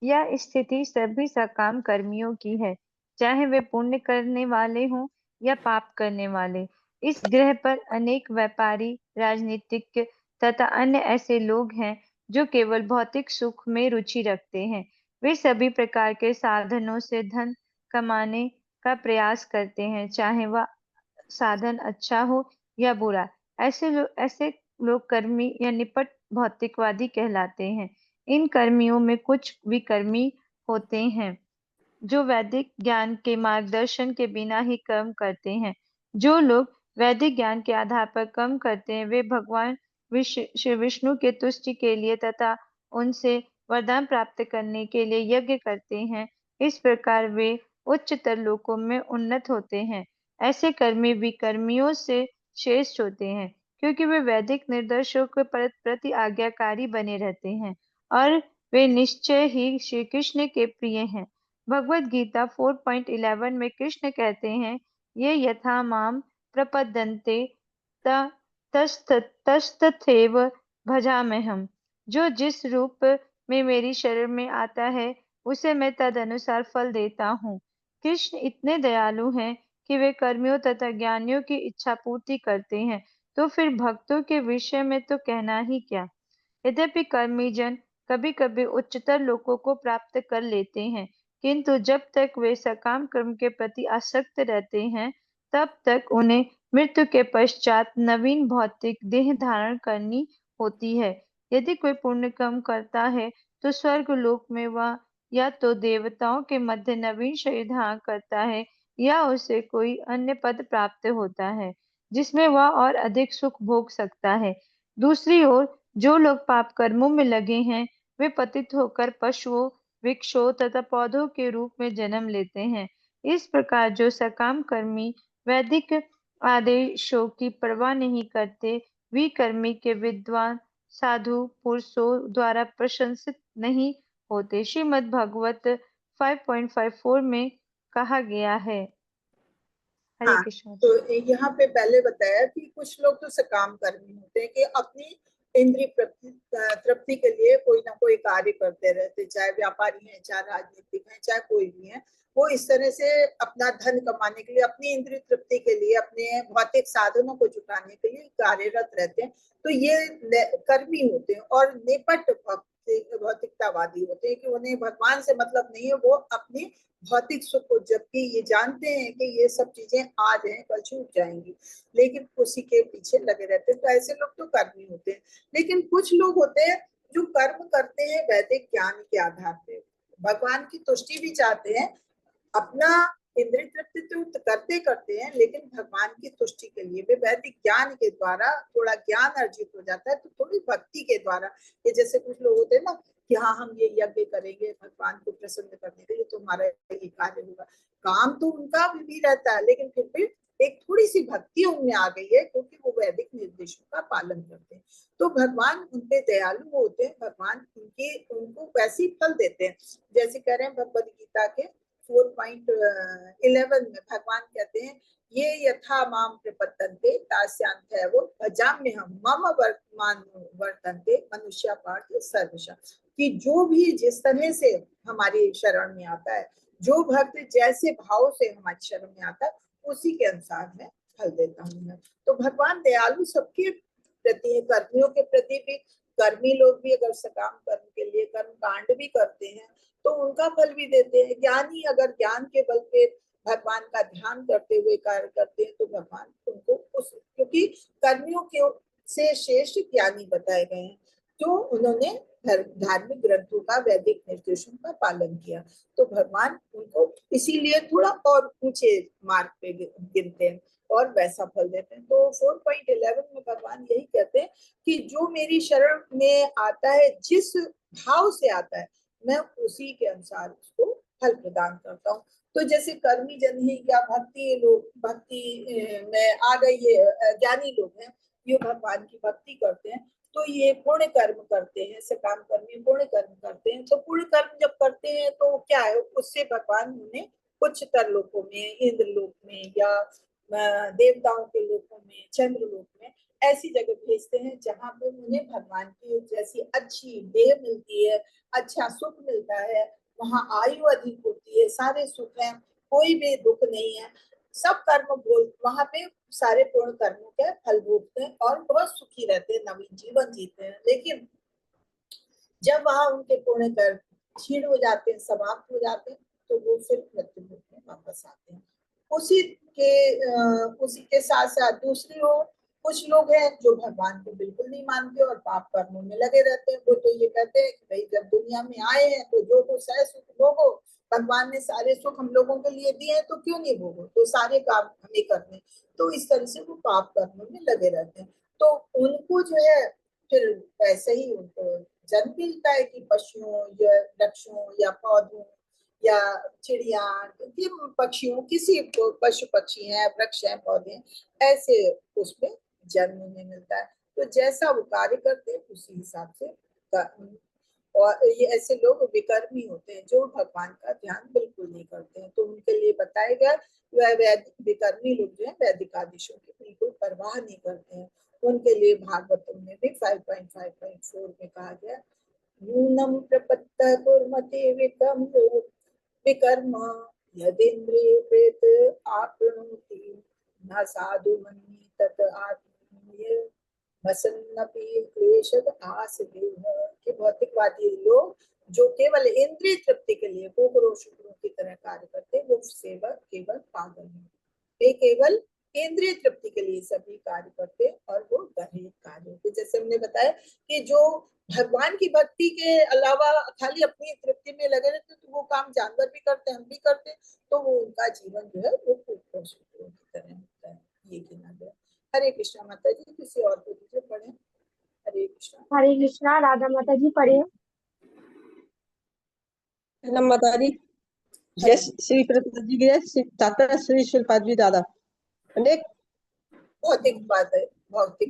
यह स्थिति सभी सकाम कर्मियों की है, चाहे वे पुण्य करने वाले हों या पाप करने वाले। इस ग्रह पर अनेक व्यापारी, राजनीतिज्ञ तथा अन्य ऐसे लोग हैं जो केवल भौतिक सुख में रुचि रखते हैं। वे सभी प्रकार के साधनों से धन कमाने का प्रयास करते हैं, चाहे वह साधन अच्छा हो या बुरा। ऐसे लोग कर्मी या निपट भौतिकवादी कहलाते हैं। इन कर्मियों में कुछ विकर्मी होते हैं जो वैदिक ज्ञान के मार्गदर्शन के बिना ही कर्म करते हैं। जो लोग वैदिक ज्ञान के आधार पर कर्म करते हैं वे भगवान श्री विष्णु के तुष्टि के लिए तथा उनसे वरदान प्राप्त करने के लिए यज्ञ करते हैं। इस प्रकार वे उच्चतर लोकों में उन्नत होते हैं। ऐसे कर्मी विकर्मियों से श्रेष्ठ होते हैं क्योंकि वे वैदिक निर्देशों के प्रति आज्ञाकारी बने रहते हैं और वे निश्चय ही श्री कृष्ण के प्रिय हैं। भगवद गीता 4.11 में कृष्ण कहते हैं, ये यथा माम प्रपद्यन्ते तस्तथैव भजाम्यहम्। जो जिस रूप में मेरी शरण में आता है उसे मैं तद अनुसार फल देता हूँ। कृष्ण इतने दयालु हैं कि वे कर्मियों तथा ज्ञानियों की इच्छा पूर्ति करते हैं, तो फिर भक्तों के विषय में तो कहना ही क्या। यद्यपि कर्मी जन कभी कभी उच्चतर लोकों को प्राप्त कर लेते हैं, किंतु जब तक वे सकाम कर्म के प्रति आसक्त रहते हैं तब तक उन्हें मृत्यु के पश्चात नवीन भौतिक देह धारण करनी होती है। यदि कोई पुण्य कर्म करता है तो स्वर्ग लोक में वह या तो देवताओं के मध्य नवीन शरीर धारण करता है या उसे कोई अन्य पद प्राप्त होता है जिसमें वह और अधिक सुख भोग सकता है। दूसरी ओर जो लोग पाप कर्मों में लगे हैं वे पतित होकर पशुओं, वृक्षों तथा पौधों के रूप में जन्म लेते हैं। इस प्रकार जो सकाम कर्मी वैदिक आदेशों की परवाह नहीं करते, विकर्मी के विद्वान साधु पुरुषों द्वारा प्रशंसित नहीं होते। श्रीमद् भागवत 5.54 में कहा गया है। हरे हाँ, कृष्ण। तो यहाँ पे पहले बताया कि कुछ लोग तो सकाम कर्मी होते हैं कि अपनी इंद्रिय तृप्ति के लिए कोई ना कोई कार्य करते रहते, चाहे व्यापारी हैं, चाहे राजनीतिक हैं, चाहे कोई भी है, वो इस तरह से अपना धन कमाने के लिए, अपनी इंद्रिय तृप्ति के लिए, अपने भौतिक साधनों को जुटाने के लिए कार्यरत रहते हैं। तो ये कर्मी होते हैं। और निपट भौतिकतावादी होते हैं कि उन्हें भगवान से मतलब नहीं है, वो अपनी भौतिक सुख को, जबकि ये जानते हैं कि ये सब चीजें आज हैं कल छूट जाएंगी, लेकिन उसी के पीछे लगे रहते हैं। तो ऐसे लोग तो कर्मी होते हैं। लेकिन कुछ लोग होते हैं जो कर्म करते हैं वैदिक ज्ञान के आधार पे, भगवान की तुष्टि भी चाहते हैं, अपना इंद्रिय तृप्ति तो करते करते हैं, लेकिन भगवान की तुष्टि के लिए भी वैदिक ज्ञान के द्वारा थोड़ा ज्ञान अर्जित हो जाता है, तो थोड़ी भक्ति के द्वारा, ये जैसे कुछ लोग होते हैं ना कि हाँ हम ये यज्ञ करेंगे भगवान को प्रसन्न करने के लिए, तो हमारा ये कार्य होगा, काम तो उनका भी रहता है, लेकिन फिर भी एक थोड़ी सी भक्ति उनमें आ गई है, क्योंकि वो वैदिक निर्देशों का पालन करते हैं। तो भगवान उन पे दयालु होते हैं, भगवान उनको वैसी फल देते हैं। जैसे कह रहे हैं भगवद गीता के 4.11 में भगवान कहते हैं, ये यथा माम प्रपद्यन्ते तास्यान्त्येव भजाम्यहम् मम वर्तमान वर्तन्ते मनुष्य पार्थ सर्वशः, कि जो भी जिस तरह से हमारी शरण में आता है, जो भक्त जैसे भाव से हमारी शरण में आता है, उसी के अनुसार मैं फल देता हूँ। तो भगवान दयालु सबके प्रति है, कर्मियों के प्रति भी। कर्मी लोग भी अगर सकाम कर्म के लिए कर्म कांड भी करते हैं तो उनका फल भी देते हैं। ज्ञानी अगर ज्ञान के बल पे भगवान का ध्यान करते हुए कार्य करते हैं तो भगवान उनको क्योंकि कर्मियों के से श्रेष्ठ ज्ञानी बताए गए हैं, तो उन्होंने धार्मिक ग्रंथों का, वैदिक निर्देशों का पालन किया, तो भगवान उनको इसीलिए थोड़ा और ऊंचे मार्ग पे गिनते हैं और वैसा फल देते हैं। तो 4.11 में भगवान यही कहते हैं कि जो मेरी शरण में आता है, जिस भाव से आता है, मैं उसी के अनुसार उसको फल प्रदान करता हूँ। तो जैसे कर्मी जन ही या भक्ति लोग, भक्ति में आ गए ये ज्ञानी लोग हैं, ये भगवान की भक्ति करते हैं, तो ये पुण्य कर्म करते हैं, सकाम कर्मी पुण्य कर्म करते हैं। तो पुण्य कर्म जब करते हैं तो क्या है, उससे भगवान उन्हें उच्चतर लोकों में, इंद्र लोक में या देवताओं के लोकों में, चंद्र लोक में, ऐसी जगह भेजते हैं जहाँ पे उन्हें भगवान की जैसी अच्छी देह मिलती है, अच्छा सुख मिलता है, वहाँ आयु अधिक होती है, सारे सुख हैं, कोई भी दुख नहीं है, सब कर्म बोल वहां पे सारे पूर्ण कर्मों के फल भोगते हैं और बहुत सुखी रहते हैं, नवीन जीवन जीते हैं। लेकिन जब वहां उनके पूर्ण कर्म क्षीण हो जाते हैं, समाप्त हो जाते हैं, तो वो फिर मृत्यु लोक में वापस आते हैं। उसी के साथ साथ दूसरी ओर कुछ लोग हैं जो भगवान को बिल्कुल नहीं मानते और पाप कर्मों में लगे रहते हैं। वो तो ये कहते हैं कि भाई जब दुनिया में आए हैं तो जो कुछ है सुख भोगो, भगवान ने सारे सुख हम लोगों के लिए दिए हैं तो क्यों नहीं भोगो, तो सारे काम हमें करने। तो इस तरह से वो पाप कर्मों में लगे रहते हैं। तो उनको जो है फिर वैसे ही उनको जन्म मिलता है कि पशुओं या वृक्षों या पौधों या चिड़िया, पक्षियों, किसी पशु पक्षी हैं, वृक्ष हैं, पौधे हैं, ऐसे उसमें जन्म में मिलता है। तो जैसा वो कार्य करते हैं उसी हिसाब से और ये ऐसे लोग विकर्मी होते हैं जो भगवान का ध्यान बिल्कुल नहीं करते हैं। तो उनके लिए बताया गया वह विकर्मी लोग जो है वैदिक आदेशों की बिल्कुल परवाह नहीं करते हैं। उनके लिए भागवतम में भी 5.5.4 में कहा गया, नूनम प्रपत्त कुर्मते विकर्म यदिन्द्रिय प्रेत आपनोति न साधु मन्ये तत् आत्मन्य वसन्नपि क्लेशद आसदेह। के भौतिकवादी लोग जो केवल इंद्रिय तृप्ति के लिए कुकरों शुक्रों की तरह कार्य करते हैं, वो सेवक केवल पागल है। वे केवल इंद्रिय तृप्ति के लिए सभी कार्य करते और वो गहरे कार्य होते। जैसे हमने बताया कि जो भगवान की भक्ति के अलावा खाली अपनी तृप्ति में लगे रहते तो वो काम जानवर भी करते हैं, हम भी करते हैं, तो वो उनका जीवन जो है वो कुकरों शुक्रों की तरह होता है। ये गिना गया। हरे कृष्णा। माता जी किसी और को दीजिए पढ़े। हरे कृष्णा। हरे कृष्णा। राधा माता जी पढ़े। नम माता जी। जय श्री प्रभु जी की तात्पर्य श्री शिलपाद जी दादा अनेक भौतिक बात है, भौतिक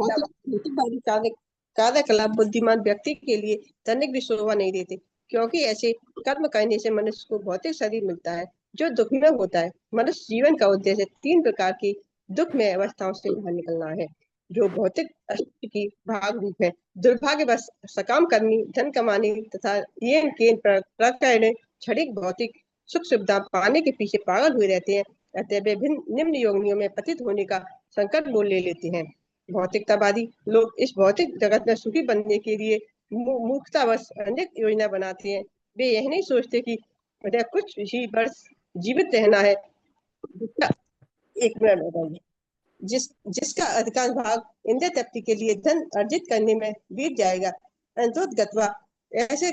कार्यकलाप बुद्धिमान व्यक्ति के लिए धनिक भी शोभा नहीं देते, क्योंकि ऐसे कर्म करने से मनुष्य को भौतिक शरीर मिलता है जो दुख में होता है। मनुष्य जीवन का उद्देश्य 3 प्रकार की दुख में अवस्थाओं से बाहर निकलना है, जो भौतिक अस्तित्व की भाग रूप है। दुर्भाग्यवश सकाम कर्मी धन कमाने तथा ये प्रकरण क्षणिक भौतिक सुख सुविधा पाने के पीछे पागल हुए रहते हैं। अतः वे निम्न योनियों में पतित होने का संकट मोल ले लेते हैं। भौतिकतावादी लोग इस भौतिक जगत में सुखी बनने के लिए मूर्खतावश अनेक योजना बनाते हैं। वे यह नहीं सोचते कि मुझे कुछ ही वर्ष जीवित रहना है, जिसका एक मिनट बताइए, जिसका अधिकांश भाग इंद्रिय तृप्ति के लिए धन अर्जित करने में बीत जाएगा। अंतोतगत्वा ऐसे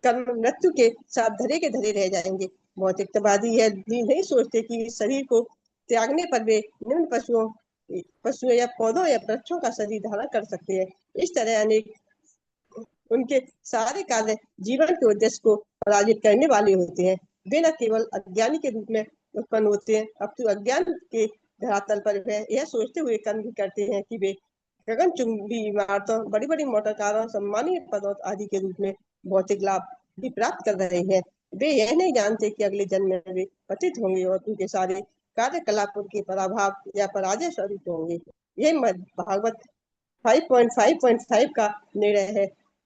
कर्म मृत्यु के साथ धरे के धरे रह जाएंगे। भौतिकतावादी यह भी नहीं सोचते कि शरीर को त्यागने पर वे निम्न पशुओं या पौधों या वृक्षों का शरीर धारण कर सकते हैं। इस तरह अनेक उनके सारे कार्य जीवन के उद्देश्य को पराजित करने वाले होते हैं। वे न केवल अज्ञानी के रूप में उत्पन्न होते हैं, अपितु अज्ञान के धरातल पर वह यह सोचते हुए कर्म भी करते हैं कि वे गगनचुंबी इमारतों, बड़ी बड़ी मोटर कारों, सम्मानीय पदों आदि के रूप में भौतिक लाभ भी प्राप्त कर रहे हैं। वे यह नहीं जानते कि अगले जन्म में वे पतित होंगे और उनके सारे कार्यकलापों के पराभाव या पराजय स्वरूप होंगे। यह भागवत 5.5.5 का निर्णय है।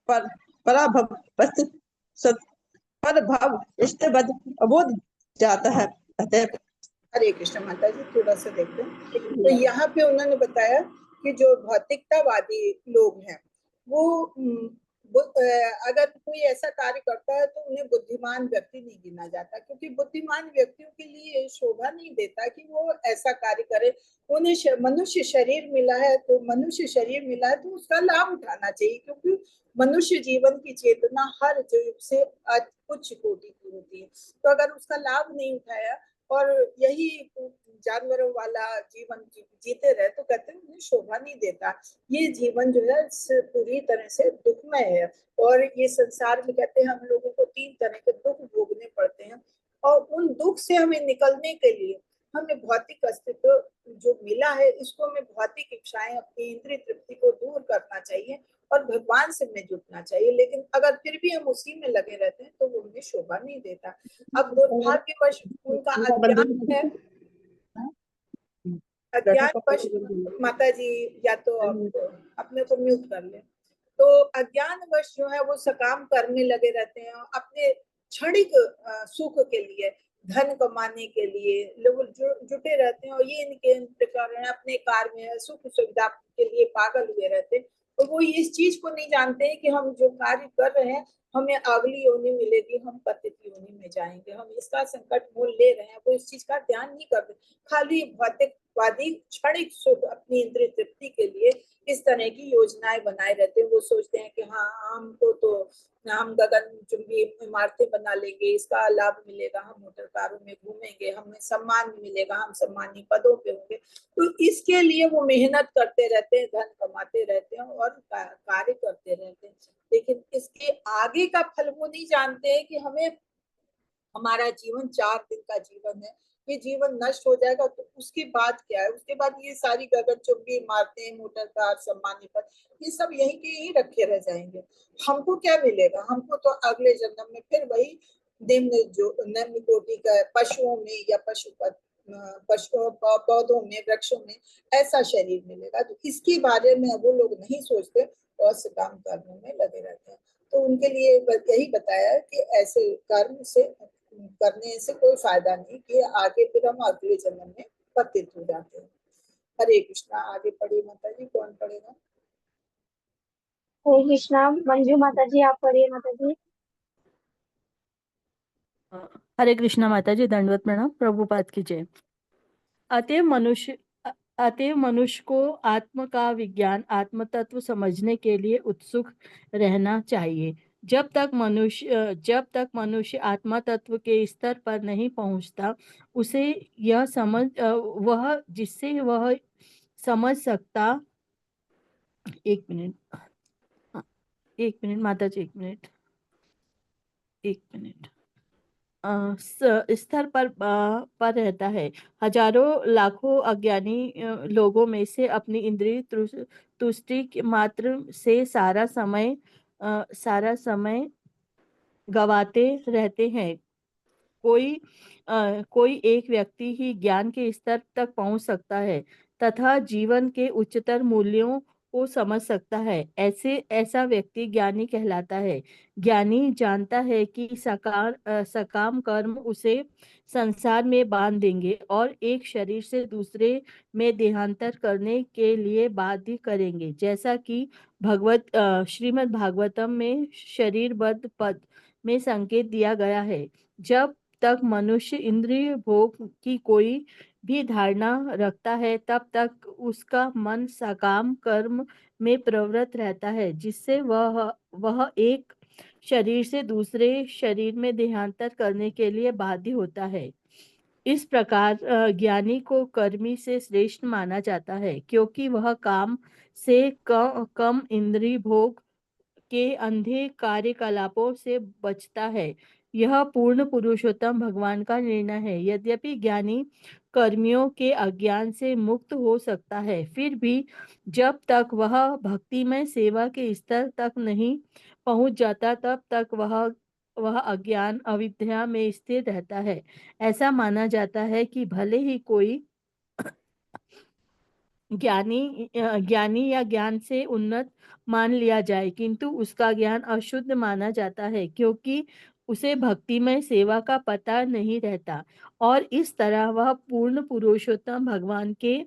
पर पराभव पर भाव इष्टबद्ध अबोध जाता है। अतः हरे कृष्ण माता जी, थोड़ा सा देखते हैं। तो यहाँ पे उन्होंने बताया कि जो भौतिकतावादी लोग हैं वो अगर कोई ऐसा कार्य करता है तो उन्हें बुद्धिमान व्यक्ति नहीं गिना जाता, क्योंकि बुद्धिमान व्यक्तियों के लिए शोभा नहीं देता कि वो ऐसा कार्य करे। उन्हें मनुष्य शरीर मिला है तो उसका लाभ उठाना चाहिए, क्योंकि मनुष्य जीवन की चेतना हर जीव से उच्च कोटि की होती है। तो अगर उसका लाभ नहीं उठाया और यही जानवरों वाला जीवन जीते रहे तो कहते हैं उन्हें शोभा नहीं देता। ये जीवन जो है पूरी तरह से दुखमय है, और ये संसार में कहते हैं हम लोगों को 3 तरह के दुख भोगने पड़ते हैं, और उन दुख से हमें निकलने के लिए हमें भौतिक अस्तित्व जो मिला है इसको हमें भौतिक इच्छाएं, अपनी इंद्रिय तृप्ति को दूर करना चाहिए और भगवान से में जुटना चाहिए। लेकिन अगर फिर भी हम उसी में लगे रहते हैं तो वो हमें शोभा नहीं देता। अब दुर्भाग्यवश उनका अज्ञान है, अज्ञानवश माता जी या तो अपने को म्यूट कर ले। तो अज्ञानवश जो है वो सकाम करने लगे रहते हैं अपने क्षणिक सुख के लिए, धन कमाने के लिए लोग जुटे रहते हैं, और ये इनके प्रकार अपने कार्य में सुख सुविधा के लिए पागल हुए रहते हैं। तो वो इस चीज को नहीं जानते हैं कि हम जो कार्य कर रहे हैं हमें अगली योनि मिलेगी, हम पतित योनि में जाएंगे, हम इसका संकट मोल ले रहे हैं। वो इस चीज का ध्यान नहीं करते, खाली भौतिकवादी क्षणिक सुख अपनी इंद्रिय तृप्ति के लिए इस तरह की योजनाएं बनाए रहते हैं। वो सोचते हैं कि हाँ हमको तो हम गगनचुंबी इमारतें बना लेंगे, इसका लाभ मिलेगा, हम मोटर कारों में घूमेंगे, हमें सम्मान मिलेगा, हम सम्मानी पदों पे होंगे। तो इसके लिए वो मेहनत करते रहते हैं, धन कमाते रहते हैं और कार्य करते रहते हैं, लेकिन इसके आगे का फल वो नहीं जानते हैं कि हमें हमारा जीवन 4 दिन का जीवन है, ये जीवन नष्ट हो जाएगा तो उसके बाद क्या है। उसके बाद ये सारी गगनचुंबी इमारतें, मोटर कार, सम्मानी पद, ये सब यहीं के यहीं रखे रह जाएंगे। हमको क्या मिलेगा? हमको तो अगले जन्म में फिर वही निम्न कोटि का पशुओं में या पौधों में, वृक्षों में ऐसा शरीर मिलेगा। तो इसके बारे में वो लोग नहीं सोचते और काम करने में लगे रहते हैं। तो उनके लिए यही बताया कि ऐसे कर्म से करने से कोई फायदा नहीं, कि आगे फिर हम अगले जन्म में पतित हो जाते हैं। हरे कृष्णा। आगे पढ़िए माता जी, कौन पढ़ेगा? हरे कृष्णा। मंजू माता जी आप पढ़िए माता जी। हरे कृष्णा माता जी, दंडवत प्रणाम, प्रभुपाद की जय। अतएव मनुष्य को आत्म का विज्ञान, आत्म तत्व समझने के लिए उत्सुक रहना चाहिए। जब तक मनुष्य आत्मा तत्व के स्तर पर नहीं पहुंचता, उसे यह जिससे वह समझ सकता। एक मिनट माता जी, एक मिनट स्तर पर रहता है। हजारों लाखों अज्ञानी लोगों में से अपनी इंद्रिय तुष्टि मात्र से सारा समय गवाते रहते हैं। कोई एक व्यक्ति ही ज्ञान के स्तर तक पहुंच सकता है तथा जीवन के उच्चतर मूल्यों को समझ सकता है, ऐसा व्यक्ति ज्ञानी कहलाता है। ज्ञानी जानता है कि सकाम कर्म उसे संसार में बांध देंगे और एक शरीर से दूसरे में देहांतर करने के लिए बाध्य करेंगे, जैसा कि श्रीमद् भागवतम में शरीरबद्ध पद में संकेत दिया गया है। जब तक मनुष्य इंद्रिय भोग की कोई भी धारणा रखता है, तब तक उसका मन सकाम कर्म में प्रवृत्त रहता है, जिससे वह एक शरीर से दूसरे शरीर में देहांतर करने के लिए बाध्य होता है। इस प्रकार ज्ञानी को कर्मी से श्रेष्ठ माना जाता है, क्योंकि वह काम से कम इंद्रिय भोग के अंधे कार्यकलापों से बचता है। यह पूर्ण पुरुषोत्तम भगवान का निर्णय है। यद्यपि ज्ञानी कर्मियों के अज्ञान से मुक्त हो सकता है, फिर भी जब तक वह भक्तिमय सेवा के स्तर तक नहीं पहुंच जाता, तब तक वह अज्ञान अविद्या में स्थिर रहता है। ऐसा माना जाता है कि भले ही कोई ज्ञानी या ज्ञान से उन्नत मान लिया जाए, किंतु उसका ज्ञान अशुद्ध माना जाता है, क्योंकि उसे भक्तिमय सेवा का पता नहीं रहता, और इस तरह वह पूर्ण पुरुषोत्तम भगवान के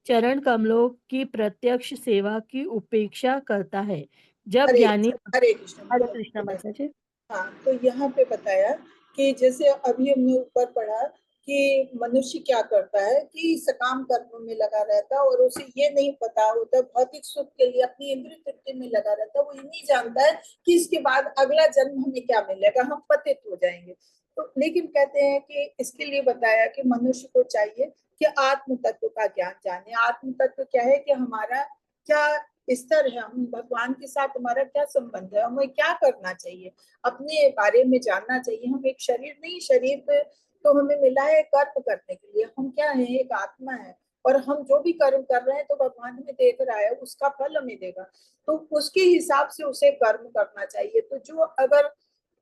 चरण कमलों की प्रत्यक्ष सेवा की उपेक्षा करता है। जब हरे ज्ञानी हरे कृष्ण हरे बहुत कृष्ण बहुत माता जी। हाँ, तो यहाँ पे बताया कि जैसे अभी हमने ऊपर पढ़ा कि मनुष्य क्या करता है कि सकाम कर्म में लगा रहता है और उसे ये नहीं पता होता, भौतिक सुख के लिए अपनी इंद्रिय तृप्ति में लगा रहता है। वो ये नहीं जानता है कि इसके बाद अगला जन्म हमें क्या मिलेगा, हम पतित हो जाएंगे। तो लेकिन कहते हैं कि इसके लिए बताया कि मनुष्य को चाहिए कि आत्म तत्व का ज्ञान जाने। आत्म तत्व क्या है कि हमारा क्या स्तर है, हम भगवान के साथ हमारा क्या संबंध है, हमें क्या करना चाहिए, अपने बारे में जानना चाहिए। हम एक शरीर नहीं, शरीर पे तो हमें मिला है कर्म करने के लिए, हम क्या है, एक आत्मा है, और हम जो भी कर्म कर रहे हैं तो भगवान हमें देख रहा है, उसका फल हमें देगा, तो उसके हिसाब से उसे कर्म करना चाहिए। तो जो अगर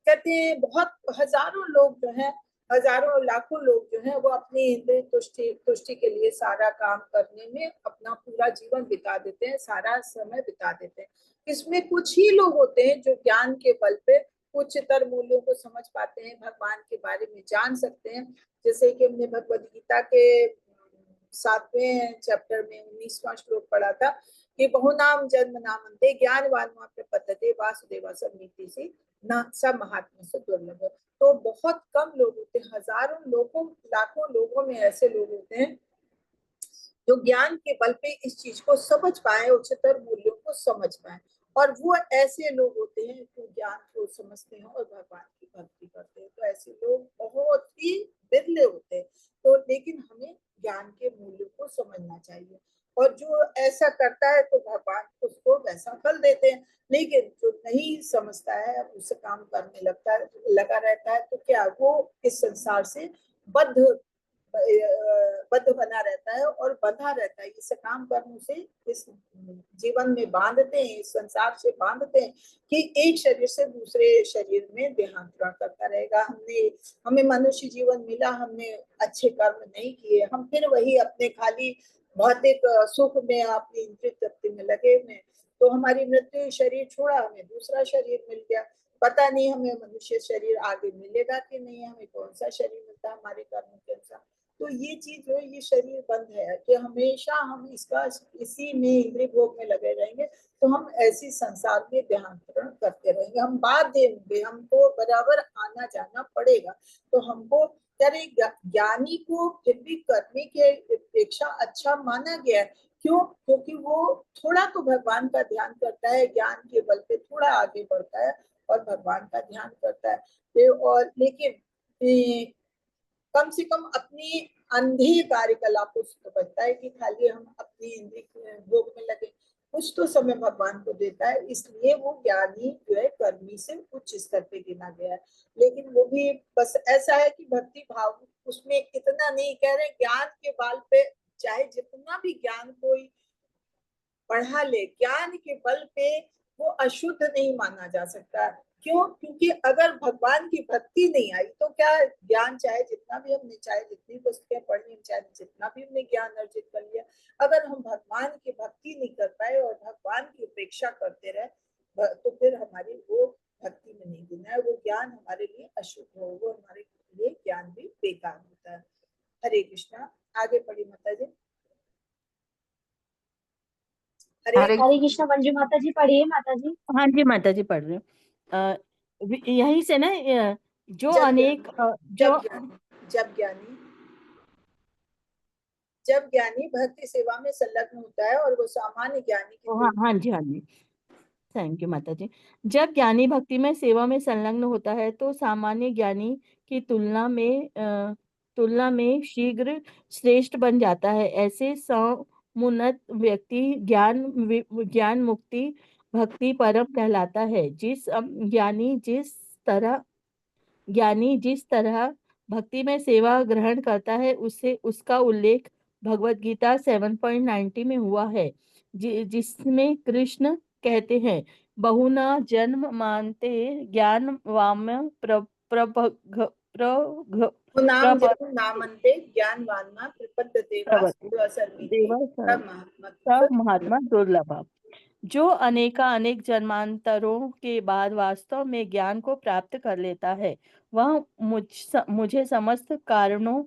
कहते हैं बहुत हजारों लोग जो है, हजारों लाखों लोग जो है वो अपनी इंद्रिय तुष्टि के लिए सारा काम करने में अपना पूरा जीवन बिता देते हैं, सारा समय बिता देते हैं। इसमें कुछ ही लोग होते हैं जो ज्ञान के बल पे उच्चतर मूल्यों को समझ पाते हैं, भगवान के बारे में जान सकते हैं। जैसे कि हमने भगवद गीता के 7वें चैप्टर में 19वां श्लोक पढ़ा था कि बहुनाम जन्म नामन्ते ज्ञानवान प्रपद्यते वासुदेवा समीति से न सब महात्मा से दुर्लभ। तो बहुत कम लोग होते हैं, हजारों लोगों लाखों लोगों में ऐसे लोग होते हैं जो ज्ञान के बल पे इस चीज को समझ पाए, उच्चतर मूल्यों को समझ पाए, और वो ऐसे लोग होते हैं जो ज्ञान को समझते हैं और भगवान की भक्ति करते हैं। तो ऐसे लोग बहुत ही बिरले होते हैं। तो लेकिन हमें ज्ञान के मूल्यों को समझना चाहिए, और जो ऐसा करता है तो भगवान उसको वैसा फल देते हैं। लेकिन जो नहीं समझता है, उस काम करने लगता है, लगा रहता है, तो क्या वो इस संसार से बद्ध बद्ध बना रहता है और बंधा रहता है। इस काम कर्म से इस जीवन में बांधते हैं, इस संसार से बांधते हैं कि एक शरीर से दूसरे शरीर में देहांतरण करता रहेगा। हमें मनुष्य जीवन मिला, हमने अच्छे कर्म नहीं किए, हम फिर वही अपने खाली भौतिक सुख में, अपनी इंद्रिय तृप्ति में लगे हुए, तो हमारी मृत्यु शरीर छोड़ा, हमें दूसरा शरीर मिल गया। पता नहीं हमें मनुष्य शरीर आगे मिलेगा कि नहीं, हमें कौन सा शरीर मिलता है हमारे कर्म के अनुसार। तो ये चीज जो है, ये शरीर बंद है कि हमेशा हम इसी में इंद्रिय भोग में लगे रहेंगे, तो हम ऐसी संसार में देहांतरण करते रहेंगे, हम बाध्य होंगे, हमको बराबर आना जाना पड़ेगा। तो हमको ज्ञानी को फिर भी करने के अपेक्षा अच्छा माना गया है। क्यों? क्योंकि वो थोड़ा तो भगवान का ध्यान करता है, ज्ञान के बल पे थोड़ा आगे बढ़ता है और भगवान का ध्यान करता है। और लेकिन कम से कम अपनी अंधे कार्यकलापों से बचता है कि खाली हम अपनी इंद्रिय भोग में लगे, कुछ तो समय भगवान को देता है। इसलिए वो ज्ञानी जो है कर्मी से उच्च स्तर पे गिना गया है। लेकिन वो भी बस ऐसा है कि भक्ति भाव उसमें इतना नहीं, कह रहे ज्ञान के बल पे चाहे जितना भी ज्ञान कोई बढ़ा ले, ज्ञान के बल पे वो अशुद्ध नहीं माना जा सकता। क्यों? क्योंकि अगर भगवान की भक्ति नहीं आई तो क्या ज्ञान, चाहे जितना भी हमने, चाहे जितनी पुस्तकें पढ़ी, चाहे जितना भी हमने ज्ञान अर्जित कर लिया, अगर हम भगवान की भक्ति नहीं कर पाए और भगवान की उपेक्षा करते रहे तो फिर हमारी वो भक्ति में नहीं गिना है, वो ज्ञान हमारे लिए अशुद्ध हो, वो हमारे लिए ज्ञान भी बेकार होता है। हरे कृष्णा। आगे पढ़ी माता जी। हरे कृष्णा मंजू माता जी, पढ़िए माता जी। हाँ जी माता जी पढ़ रहे हैं। यहीं से ना जो जब अनेक जो जब ज्ञानी भक्ति सेवा में संलग्न होता है और वो सामान्य ज्ञानी की हाँ जी थैंक यू माता जी। जब ज्ञानी भक्ति में सेवा में संलग्न होता है तो सामान्य ज्ञानी की तुलना में शीघ्र श्रेष्ठ बन जाता है। ऐसे समुन्नत व्यक्ति ज्ञान मुक्ति भक्ति परम कहलाता है। ज्ञानी जिस तरह भक्ति में सेवा ग्रहण करता है उसका उल्लेख भगवत गीता 7.90 में हुआ है, जिसमें कृष्ण कहते हैं, बहुना जन्म मानते ज्ञान वाम्य नाम जन्म नामन्ते ज्ञानवान्मा प्रपद्यते महात्मा दुर्लभ। जो अनेक जन्मांतरों के बाद वास्तव में ज्ञान को प्राप्त कर लेता है, वह मुझे समस्त कारणों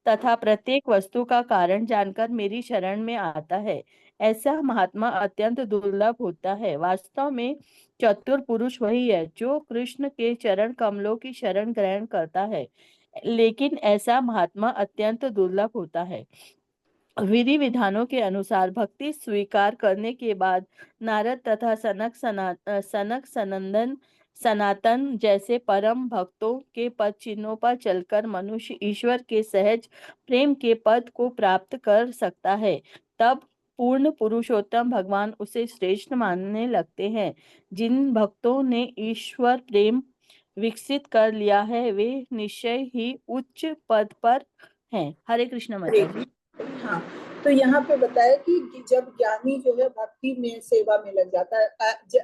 तथा प्रत्येक वस्तु का कारण जानकर मेरी शरण में आता है। ऐसा महात्मा अत्यंत दुर्लभ होता है। वास्तव में चतुर पुरुष वही है जो कृष्ण के चरण कमलों की शरण ग्रहण करता है, लेकिन ऐसा महात्मा अत्यंत दुर्लभ होता है। विधि विधानों के अनुसार भक्ति स्वीकार करने के बाद नारद तथा सनातन जैसे परम भक्तों के पद चिन्हों पर चलकर मनुष्य ईश्वर के सहज प्रेम के पद को प्राप्त कर सकता है। तब पूर्ण पुरुषोत्तम भगवान उसे श्रेष्ठ मानने लगते हैं। जिन भक्तों ने ईश्वर प्रेम विकसित कर लिया है वे निश्चय ही उच्च पद पर हैं। हरे कृष्ण माता जी। हाँ, तो यहाँ पे बताया कि जब ज्ञानी जो है भक्ति में सेवा में लग जाता है,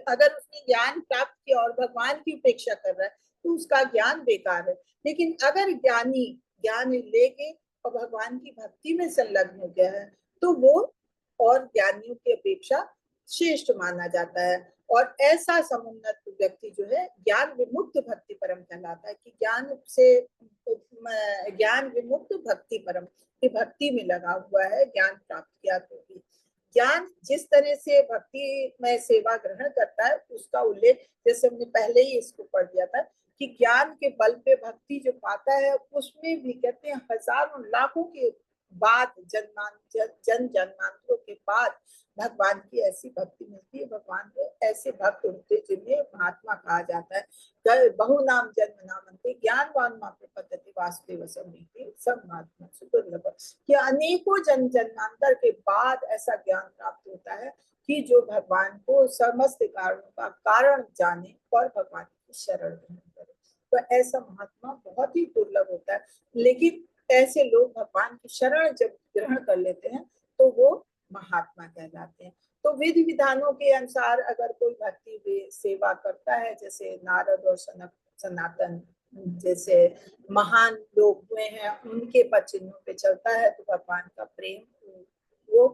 अगर उसने ज्ञान प्राप्त किया और भगवान की उपेक्षा कर रहा है तो उसका ज्ञान बेकार है। लेकिन अगर ज्ञानी ज्ञान लेके और भगवान की भक्ति में संलग्न हो गया है तो वो और ज्ञानियों की अपेक्षा श्रेष्ठ माना जाता है। और ऐसा समुन्नत व्यक्ति जो है ज्ञान विमुक्त भक्ति परम कहलाता है, कि ज्ञान विमुक्त भक्ति परम, कि भक्ति में लगा हुआ है, ज्ञान प्राप्त किया तो भी। ज्ञान जिस तरह से भक्ति में सेवा ग्रहण करता है उसका उल्लेख, जैसे हमने पहले ही इसको पढ़ दिया था, कि ज्ञान के बल पे भक्ति जो पाता है उसमें भी कहते हैं हजारों लाखों के बाद जन जन्मांतरों के बाद भगवान की ऐसी भक्ति मिलती है, भगवान के ऐसे भक्त होते जिन्हें महात्मा कहा जाता है। बहु नाम जन्म नामन्ते ज्ञानवान मात्र पद्धति वासुदेव समीति सब महात्मा सुदुर्लभ, कि अनेकों जन्मांतर के बाद ऐसा ज्ञान प्राप्त होता है कि जो भगवान को समस्त कारणों का कारण जाने और भगवान की शरण ग्रहण करे। तो ऐसा महात्मा बहुत ही दुर्लभ होता है। लेकिन ऐसे लोग भगवान की शरण जब ग्रहण कर लेते हैं तो वो महात्मा कहलाते हैं। तो विधि विधानों के अनुसार अगर कोई भक्ति सेवा करता है, जैसे नारद और सनातन जैसे महान लोग हुए हैं, उनके पद चिन्हों पे चलता है तो भगवान का प्रेम वो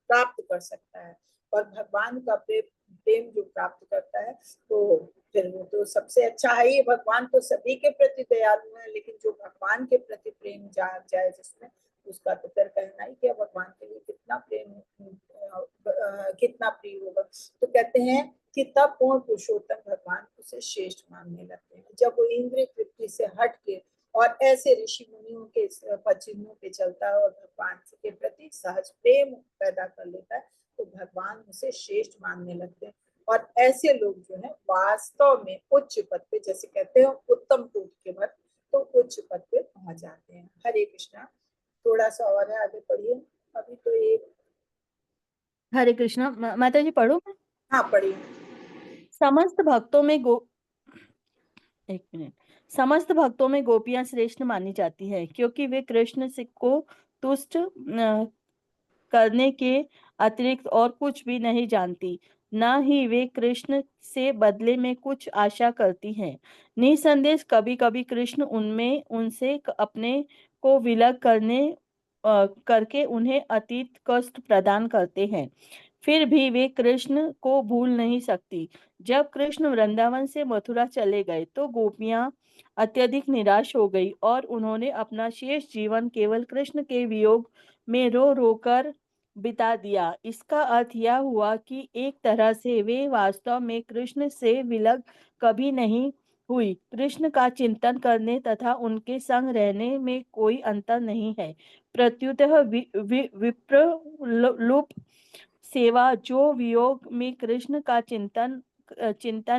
प्राप्त कर सकता है। और भगवान का प्रेम जो प्राप्त करता है तो फिर वो तो सबसे अच्छा है ही। भगवान तो सभी के प्रति दयालु है, लेकिन जो भगवान के प्रति प्रेम जाग जाए जिसमें, उसका तो फिर कहना ही क्या, भगवान के लिए कितना प्रेम कितना प्रिय होगा। तो कहते हैं कि तब पूर्ण पुरुषोत्तम भगवान उसे श्रेष्ठ मानने लगते हैं। जब वो इंद्रिय तृप्ति से हट के और ऐसे ऋषि मुनियों के चिन्हों पे चलता है और भगवान के प्रति सहज प्रेम पैदा कर लेता है तो भगवान उसे श्रेष्ठ मानने लगते हैं। और ऐसे लोग जो है वास्तव में उच्च पद पे, जैसे कहते हैं उत्तम कोटि के भक्त, तो उच्च पद पे पहुंच जाते हैं। हरे कृष्णा। थोड़ा सा और है, आगे पढ़िए। अभी तो एक हरे कृष्णा माता जी पढ़ो। हाँ पढ़िए। समस्त भक्तों में समस्त भक्तों में गोपियां श्रेष्ठ मानी जाती है, क्योंकि वे कृष्ण को तुष्ट करने के अतिरिक्त और कुछ भी नहीं जानती। न ही वे कृष्ण से बदले में कुछ आशा करती हैं। निसंदेह कभी कभी कृष्ण उनमें उनसे अपने को विलग करके उन्हें अतीत कष्ट प्रदान करते हैं। फिर भी वे कृष्ण को भूल नहीं सकती। जब कृष्ण वृंदावन से मथुरा चले गए तो गोपियां अत्यधिक निराश हो गई और उन्होंने अपना शेष जीवन केवल कृष्ण के वियोग में रो रो कर बिता दिया। इसका अर्थ यह हुआ कि एक तरह से वे वास्तव में कृष्ण से विलग कभी नहीं हुई। कृष्ण का चिंतन करने तथा उनके संग रहने में कोई अंतर नहीं है। प्रत्युतः विप्रलुप सेवा जो वियोग में कृष्ण का चिंतन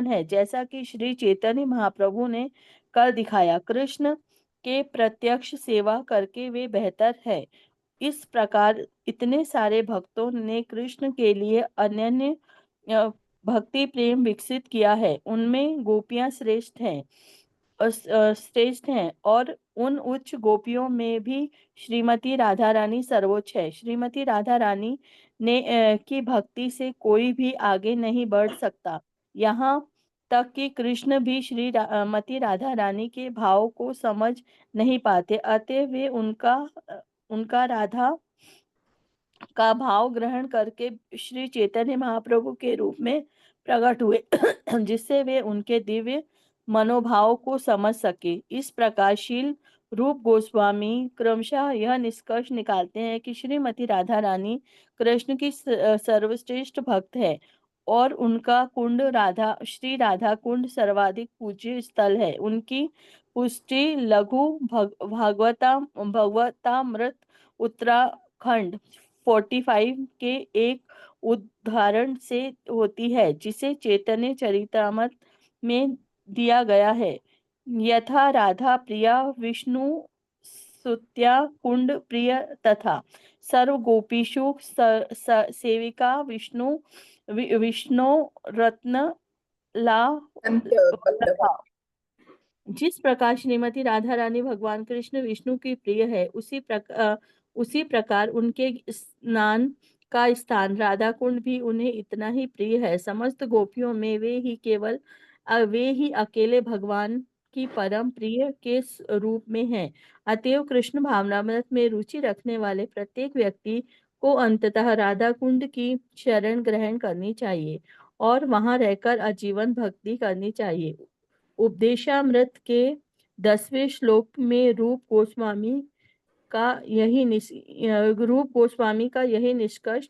है, जैसा कि श्री चैतन्य महाप्रभु ने कर दिखाया। कृष्ण के प्रत्यक्ष सेवा करके वे बेहतर है। इस प्रकार इतने सारे भक्तों ने कृष्ण के लिए अनन्य भक्ति प्रेम विकसित किया है। उनमें गोपियां श्रेष्ठ हैं और उन उच्च गोपियों में भी श्रीमती राधा रानी सर्वोच्च है। श्रीमती राधा रानी की भक्ति से कोई भी आगे नहीं बढ़ सकता। यहाँ तक कि कृष्ण भी श्रीमती राधा रानी के भाव को समझ नहीं पाते, अतः वे उनका राधा का भाव ग्रहण करके श्री चैतन्य महाप्रभु के रूप में प्रकट हुए जिससे वे उनके दिव्य मनोभाव को समझ सके। इस प्रकार शील रूप गोस्वामी क्रमशः यह निष्कर्ष निकालते हैं कि श्रीमती राधा रानी कृष्ण की सर्वश्रेष्ठ भक्त है और उनका कुंड श्री राधा कुंड सर्वाधिक पूज्य स्थल है। उनकी पुष्टि लघु भगवतामृत उत्तराखंड 45 के एक उदाहरण से होती है, जिसे चैतन्य चरितामृत में दिया गया है। यथा राधा प्रिया विष्णु सुत्या कुंड प्रिय तथा सर्व गोपीषु सेविका विष्णु रत्न ला वल्लभ। जिस प्रकार श्रीमती राधा रानी भगवान कृष्ण विष्णु की प्रिय है, उसी प्रकार उनके स्नान का स्थान राधा कुंड भी उन्हें इतना ही प्रिय है। समस्त गोपियों में वे ही अकेले भगवान की परम प्रिय के रूप में हैं। अतएव कृष्ण भावनामृत में रुचि रखने वाले प्रत्येक व्यक्ति को अंततः राधा कुंड की शरण ग्रहण करनी चाहिए और वहां रहकर आजीवन भक्ति करनी चाहिए। उपदेशामृत के 10वें श्लोक में रूप गोस्वामी का यही निष्कर्ष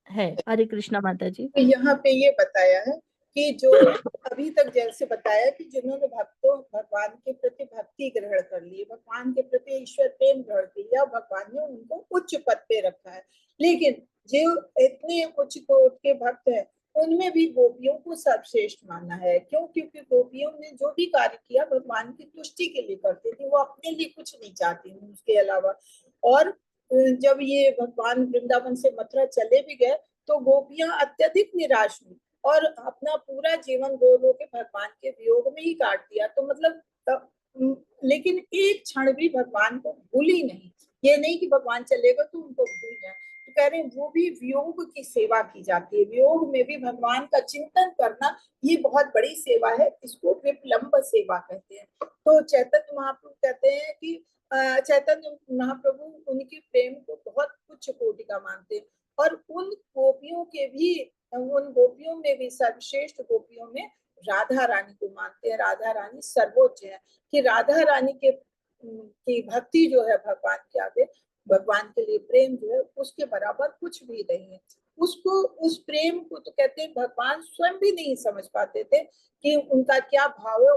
है। हरे कृष्णा माता जी। तो यहाँ पे ये बताया है कि जो अभी तक जैसे बताया कि जिन्होंने भगवान के प्रति भक्ति ग्रहण कर ली, भगवान के प्रति ईश्वर प्रेम ग्रहण किया, भगवान ने उनको उच्च पद पे रखा है। लेकिन जो इतने उच्च कोटि के भक्त हैं, उनमें भी गोपियों को सर्वश्रेष्ठ माना है। क्यों? क्योंकि गोपियों ने जो भी कार्य किया भगवान की तुष्टि के लिए करती थी, वो अपने लिए कुछ नहीं चाहती थी उसके अलावा। और जब ये भगवान वृंदावन से मथुरा चले भी गए तो गोपियां अत्यधिक निराश हुई और अपना पूरा जीवन रो रो के भगवान के वियोग में ही काट दिया। तो मतलब लेकिन एक क्षण भी भगवान को भूली नहीं। ये नहीं कि भगवान चलेगा तो उनको भूल जाए। तो कह रहे हैं वो भी वियोग की सेवा की जाती है। वियोग में भी भगवान का चिंतन करना ये बहुत बड़ी सेवा है। इसको विप्लम्ब सेवा कहते हैं। तो चैतन्य महाप्रभु कहते हैं कि चैतन्य महाप्रभु उनके प्रेम को बहुत उच्च कोटि का मानते हैं और उन गोपियों में भी सर्वश्रेष्ठ गोपियों में राधा रानी को मानते हैं। राधा रानी सर्वोच्च है कि राधा रानी की भक्ति जो है भगवान के आगे, भगवान के लिए प्रेम जो है उसके बराबर कुछ भी नहीं है। उस प्रेम को तो कहते हैं भगवान स्वयं भी नहीं समझ पाते थे कि उनका क्या भाव है।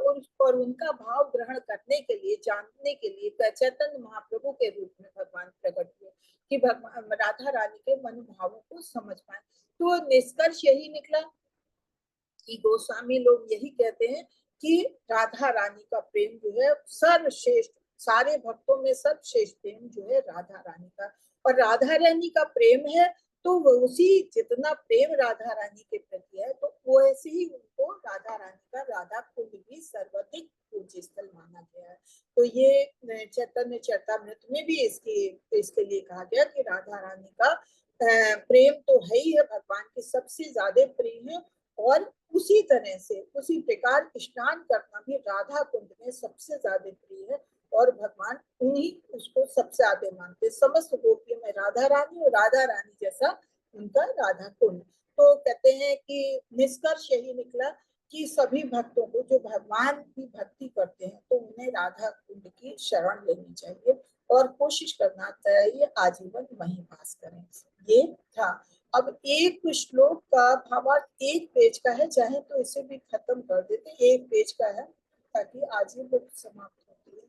और उनका भाव ग्रहण करने के लिए, जानने के लिए चैतन्य महाप्रभु के रूप में भगवान प्रकट हुए कि भगवान राधा रानी के मनोभावों को समझ पाए। तो निष्कर्ष यही निकला कि गोस्वामी लोग यही कहते हैं कि राधा रानी का प्रेम जो है सर्वश्रेष्ठ, सारे भक्तों में सर्वश्रेष्ठ प्रेम जो है राधा रानी का। और राधा रानी का प्रेम है तो उसी जितना प्रेम राधा रानी के प्रति है तो वो ऐसे ही उनको राधा रानी का राधा कुंड भी सर्वाधिक पूज्य स्थल माना गया है। तो ये चैतन्य चरितामृत में भी इसके लिए कहा गया कि राधा रानी का प्रेम तो है ही है, भगवान की सबसे ज्यादा प्रिय है। और उसी तरह से उसी प्रकार स्नान करना भी राधा कुंड में सबसे ज्यादा प्रिय है और भगवान उन्हीं उसको सबसे ज्यादा मानते। समस्त गोपियों में राधा रानी और राधा रानी जैसा उनका राधा कुंड। तो कहते हैं कि निष्कर्ष यही निकला कि सभी भक्तों को जो भगवान की भक्ति करते हैं तो उन्हें राधा कुंड की शरण लेनी चाहिए और कोशिश करना चाहिए आजीवन वहीं वास करें। ये था। अब एक श्लोक का भावार्थ एक पेज का है, चाहे तो इसे भी खत्म कर देते, एक पेज का है ताकि आज ये बुक समाप्त होती है।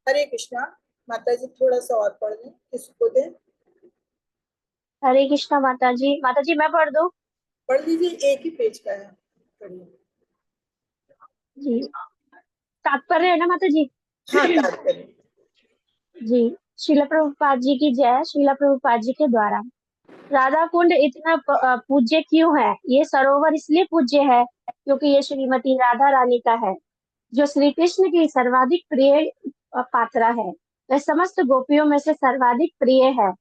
हरे कृष्णा। माता जी थोड़ा सा और पढ़ लें, किसको दें? हरे कृष्णा माता जी। माता जी मैं पढ़ दूं? पढ़ लीजिए, एक ही पेज का है, पढ़िए। जी तात्पर्य है ना माता जी? हाँ तात्पर्य। जी। श्रील प्रभुपाद जी की जय। श्रील प्रभुपाद जी के द्वारा राधा कुंड इतना पूज्य क्यों है? ये सरोवर इसलिए पूज्य है क्योंकि ये श्रीमती राधा रानी का है, जो श्री कृष्ण की सर्वाधिक प्रिय पात्रा है। वह समस्त गोपियों में से सर्वाधिक प्रिय है।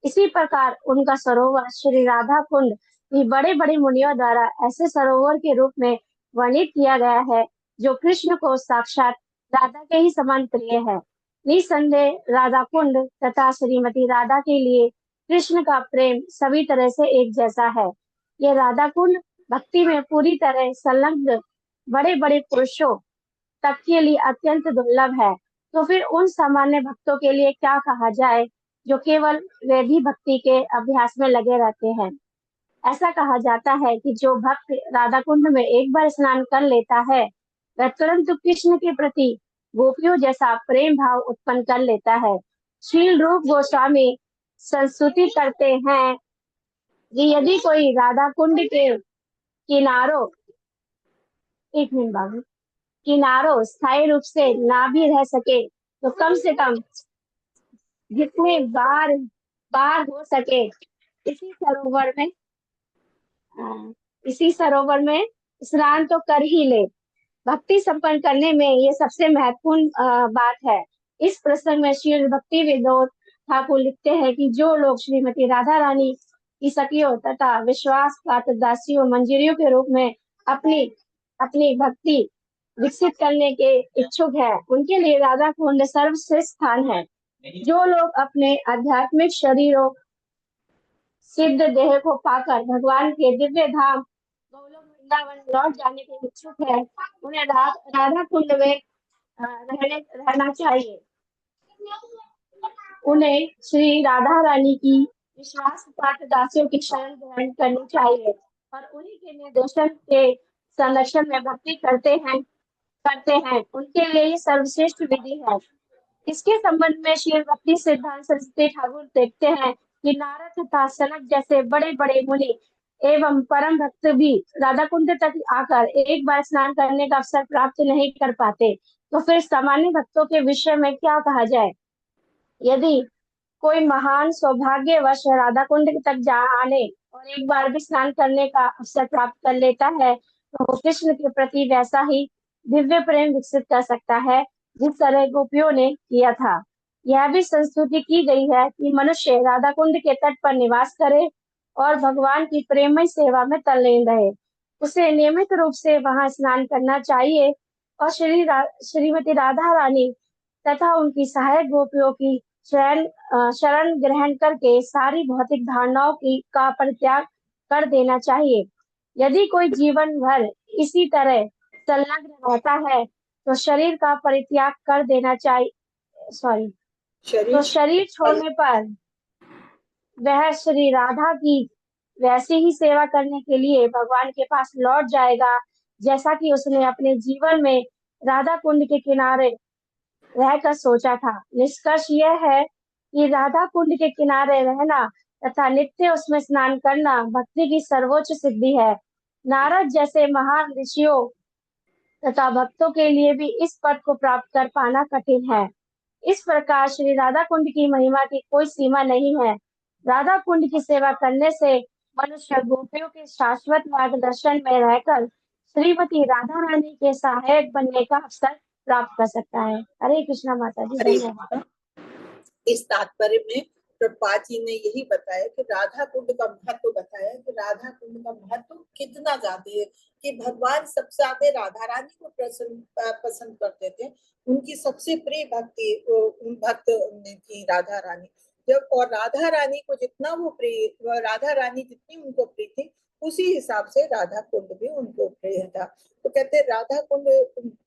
इसी प्रकार उनका सरोवर श्री राधा कुंड भी बड़े बड़े मुनियों द्वारा ऐसे सरोवर के रूप में वर्णित किया गया है जो कृष्ण को साक्षात राधा के ही समान प्रिय है। निसंदेह राधा कुंड तथा श्रीमती राधा के लिए कृष्ण का प्रेम सभी तरह से एक जैसा है। ये राधा कुंड भक्ति में पूरी तरह संलग्न बड़े बड़े पुरुषों तक के लिए अत्यंत दुर्लभ है। तो फिर उन सामान्य भक्तों के लिए क्या कहा जाए जो केवल वैधि भक्ति के अभ्यास में लगे रहते हैं। ऐसा कहा जाता है कि जो भक्त राधा कुंड में एक बार स्नान कर लेता है वह तुरंत कृष्ण के प्रति गोपियों जैसा प्रेम भाव उत्पन्न कर लेता है। श्रील रूप गोस्वामी संस्तुति करते हैं कि यदि कोई राधा कुंड के किनारों एक मिनट बाबू किनारों स्थायी रूप से ना भी रह सके तो कम से कम जितने बार बार हो सके इसी सरोवर में इसी सरोवर में स्नान तो कर ही ले। भक्ति संपन्न करने में ये सबसे महत्वपूर्ण बात है। इस प्रसंग में श्री भक्ति विनोद ठाकुर लिखते हैं कि जो लोग श्रीमती राधा रानी की सखियों तथा विश्वास पात्र दासियों मंजरियों के रूप में अपनी अपनी भक्ति विकसित करने के इच्छुक है उनके लिए राधा कुंड सर्वश्रेष्ठ स्थान है। जो लोग अपने आध्यात्मिक शरीरों सिद्ध देह को पाकर भगवान के दिव्य धाम गोलोक वृंदावन लौट जाने के इच्छुक है उन्हें राधा कुंड में रहना चाहिए। उन्हें श्री राधा रानी की विश्वास पात्र दासियों की शरण ग्रहण करनी चाहिए और उन्हीं के निर्देशन के संरक्षण में भक्ति करते हैं उनके लिए ये सर्वश्रेष्ठ विधि है। इसके संबंध में श्री भक्ति सिद्धांत सरस्वती ठाकुर देखते हैं कि नारद तथा सनक जैसे बड़े बड़े मुनि एवं परम भक्त भी राधा कुंड तक आकर एक बार स्नान करने का अवसर प्राप्त नहीं कर पाते, तो फिर सामान्य भक्तों के विषय में क्या कहा जाए। यदि कोई महान सौभाग्यवश राधा कुंड तक जा आने और एक बार भी स्नान करने का अवसर प्राप्त कर लेता है तो वो कृष्ण के प्रति वैसा ही दिव्य प्रेम विकसित कर सकता है जिस तरह गोपियों ने किया था। यह भी संस्तुति की गई है कि मनुष्य राधा कुंड के तट पर निवास करे और भगवान की प्रेममय सेवा में तल्लीन रहे। उसे नियमित रूप से वहां स्नान करना चाहिए और श्रीमती राधा रानी तथा उनकी सहायक गोपियों की शरण ग्रहण करके सारी भौतिक धारणाओं का परित्याग कर देना चाहिए। यदि कोई जीवन भर इसी तरह संलग्न रहता है तो शरीर का परित्याग कर देना चाहिए तो शरीर छोड़ने पर वह श्री राधा की वैसे ही सेवा करने के लिए भगवान के पास लौट जाएगा जैसा कि उसने अपने जीवन में राधा कुंड के किनारे रहकर सोचा था। निष्कर्ष यह है कि राधा कुंड के किनारे रहना तथा नित्य उसमें स्नान करना भक्ति की सर्वोच्च सिद्धि है। नारद जैसे महान ऋषियों तथा भक्तों के लिए भी इस पद को प्राप्त कर पाना कठिन है। इस प्रकार श्री राधा कुंड की महिमा की कोई सीमा नहीं है। राधा कुंड की सेवा करने से मनुष्य गोपियों के शाश्वत मार्गदर्शन में रहकर श्रीमती राधा रानी के सहायक बनने का अवसर प्राप्त कर सकता है। हरे कृष्णा माता जी। धन्यवाद। इस तात्पर्य में प्रभुपाद जी ने यही बताया कि राधा कुंड का महत्व बताया कि राधा कुंड का महत्व कितना ज्यादा है, कि भगवान सबसे ज्यादा राधा रानी को पसंद करते थे। उनकी सबसे प्रिय भक्त थी राधा रानी। जब और राधा रानी को जितना वो प्रिय, राधा रानी जितनी उनको प्रिय थी, उसी हिसाब से राधा कुंड भी उनको प्रिय था। तो कहते राधा कुंड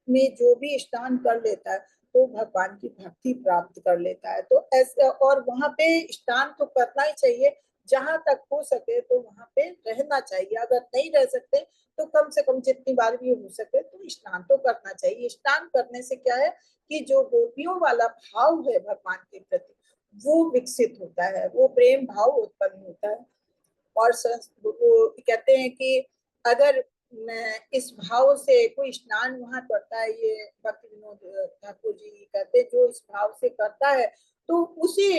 में जो भी स्नान कर लेता है तो भगवान की भक्ति प्राप्त कर लेता है। तो ऐसे, और वहां पे स्नान तो करना ही चाहिए, जहां तक हो सके तो वहां पे रहना चाहिए। अगर नहीं रह सकते तो कम से कम जितनी बार भी हो सके तो स्नान तो करना चाहिए। स्नान करने से क्या है कि जो गोपियों वाला भाव है भगवान के प्रति वो विकसित होता है, वो प्रेम भाव उत्पन्न होता है। और वो कहते हैं कि अगर इस भाव से कोई स्नान वहां करता है, ये भक्ति विनोद ठाकुर जी कहते हैं, जो इस भाव से करता है तो उसे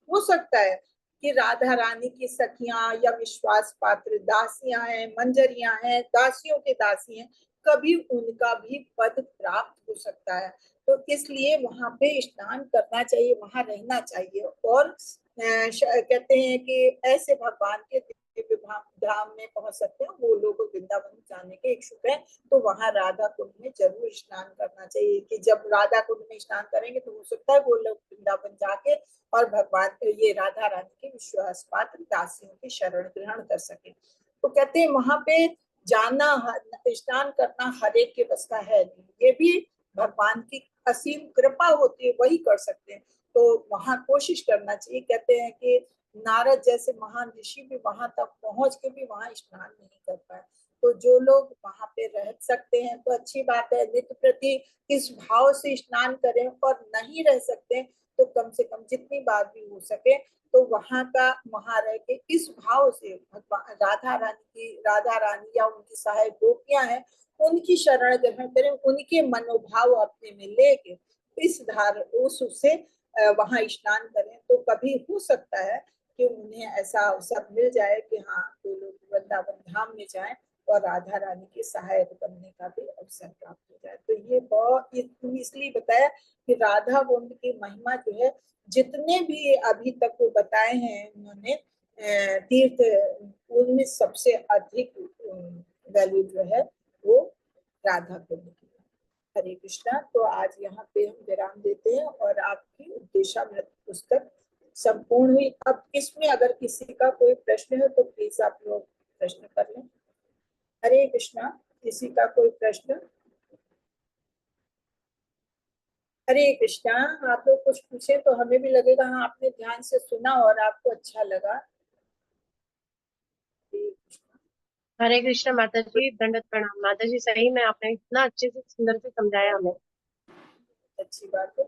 हो सकता है कि राधा रानी की सखियां या विश्वास पात्र दासियां हैं, मंजरियां हैं, दासियों के दासी हैं, कभी उनका भी पद प्राप्त हो सकता है। तो इसलिए वहां पे स्नान करना चाहिए, वहां रहना चाहिए। और कहते हैं कि ऐसे भगवान के दिव्य धाम में पहुंच सकते हैं वो लोग वृंदावन जाने के इच्छुक हैं, तो वहां राधा कुंड में जरूर स्नान करना चाहिए। कि जब राधा कुंड में स्नान करेंगे तो हो सकता है वो लोग वृंदावन जाके और भगवान ये राधा रानी के विश्वास पात्र दासियों की शरण ग्रहण कर सके। तो कहते हैं वहां पे जाना, स्नान करना हर एक के बस का है नहीं, ये भी भगवान की असीम कृपा होती है, वही कर सकते हैं। तो वहां कोशिश करना चाहिए। कहते हैं कि नारद जैसे महान ऋषि भी वहां तक पहुंच के भी वहां स्नान नहीं कर पाए। तो जो लोग वहां पे रह सकते हैं तो अच्छी बात है, नित्य प्रति इस भाव से स्नान करें। और नहीं रह सकते तो कम से कम जितनी बार भी हो सके तो वहां का वहां रह के इस भाव से भगवान राधा रानी या उनकी सहायक गोपियां हैं उनकी शरण ग्रहण करें, उनके मनोभाव अपने में लेके इस धार उससे वहां स्नान करें। तो कभी हो सकता है कि उन्हें ऐसा अवसर मिल जाए कि हाँ वो लोग वृंदावन धाम में जाएं और राधा रानी के सहायक बनने का भी अवसर प्राप्त हो जाए। तो ये बहुत इसलिए बताया कि राधा कुंड की महिमा जो है, जितने भी अभी तक वो बताए हैं उन्होंने तीर्थ, उनमें सबसे अधिक वैल्यू जो है वो राधा कुंड की। हरे कृष्णा। तो आज यहाँ पे हम विराम देते हैं और आपकी उपदेशामृत पुस्तक संपूर्ण हुई। अब इसमें अगर किसी का कोई प्रश्न है तो प्लीज आप लोग प्रश्न कर लें। हरे कृष्णा। किसी का कोई प्रश्न? हरे कृष्णा। आप लोग कुछ पूछे तो हमें भी लगेगा हाँ आपने ध्यान से सुना और आपको अच्छा लगा। हरे कृष्ण माता जी, दंडवत प्रणाम। माता जी सही में आपने इतना अच्छे से सुंदर से समझाया हमें। अच्छी बात है।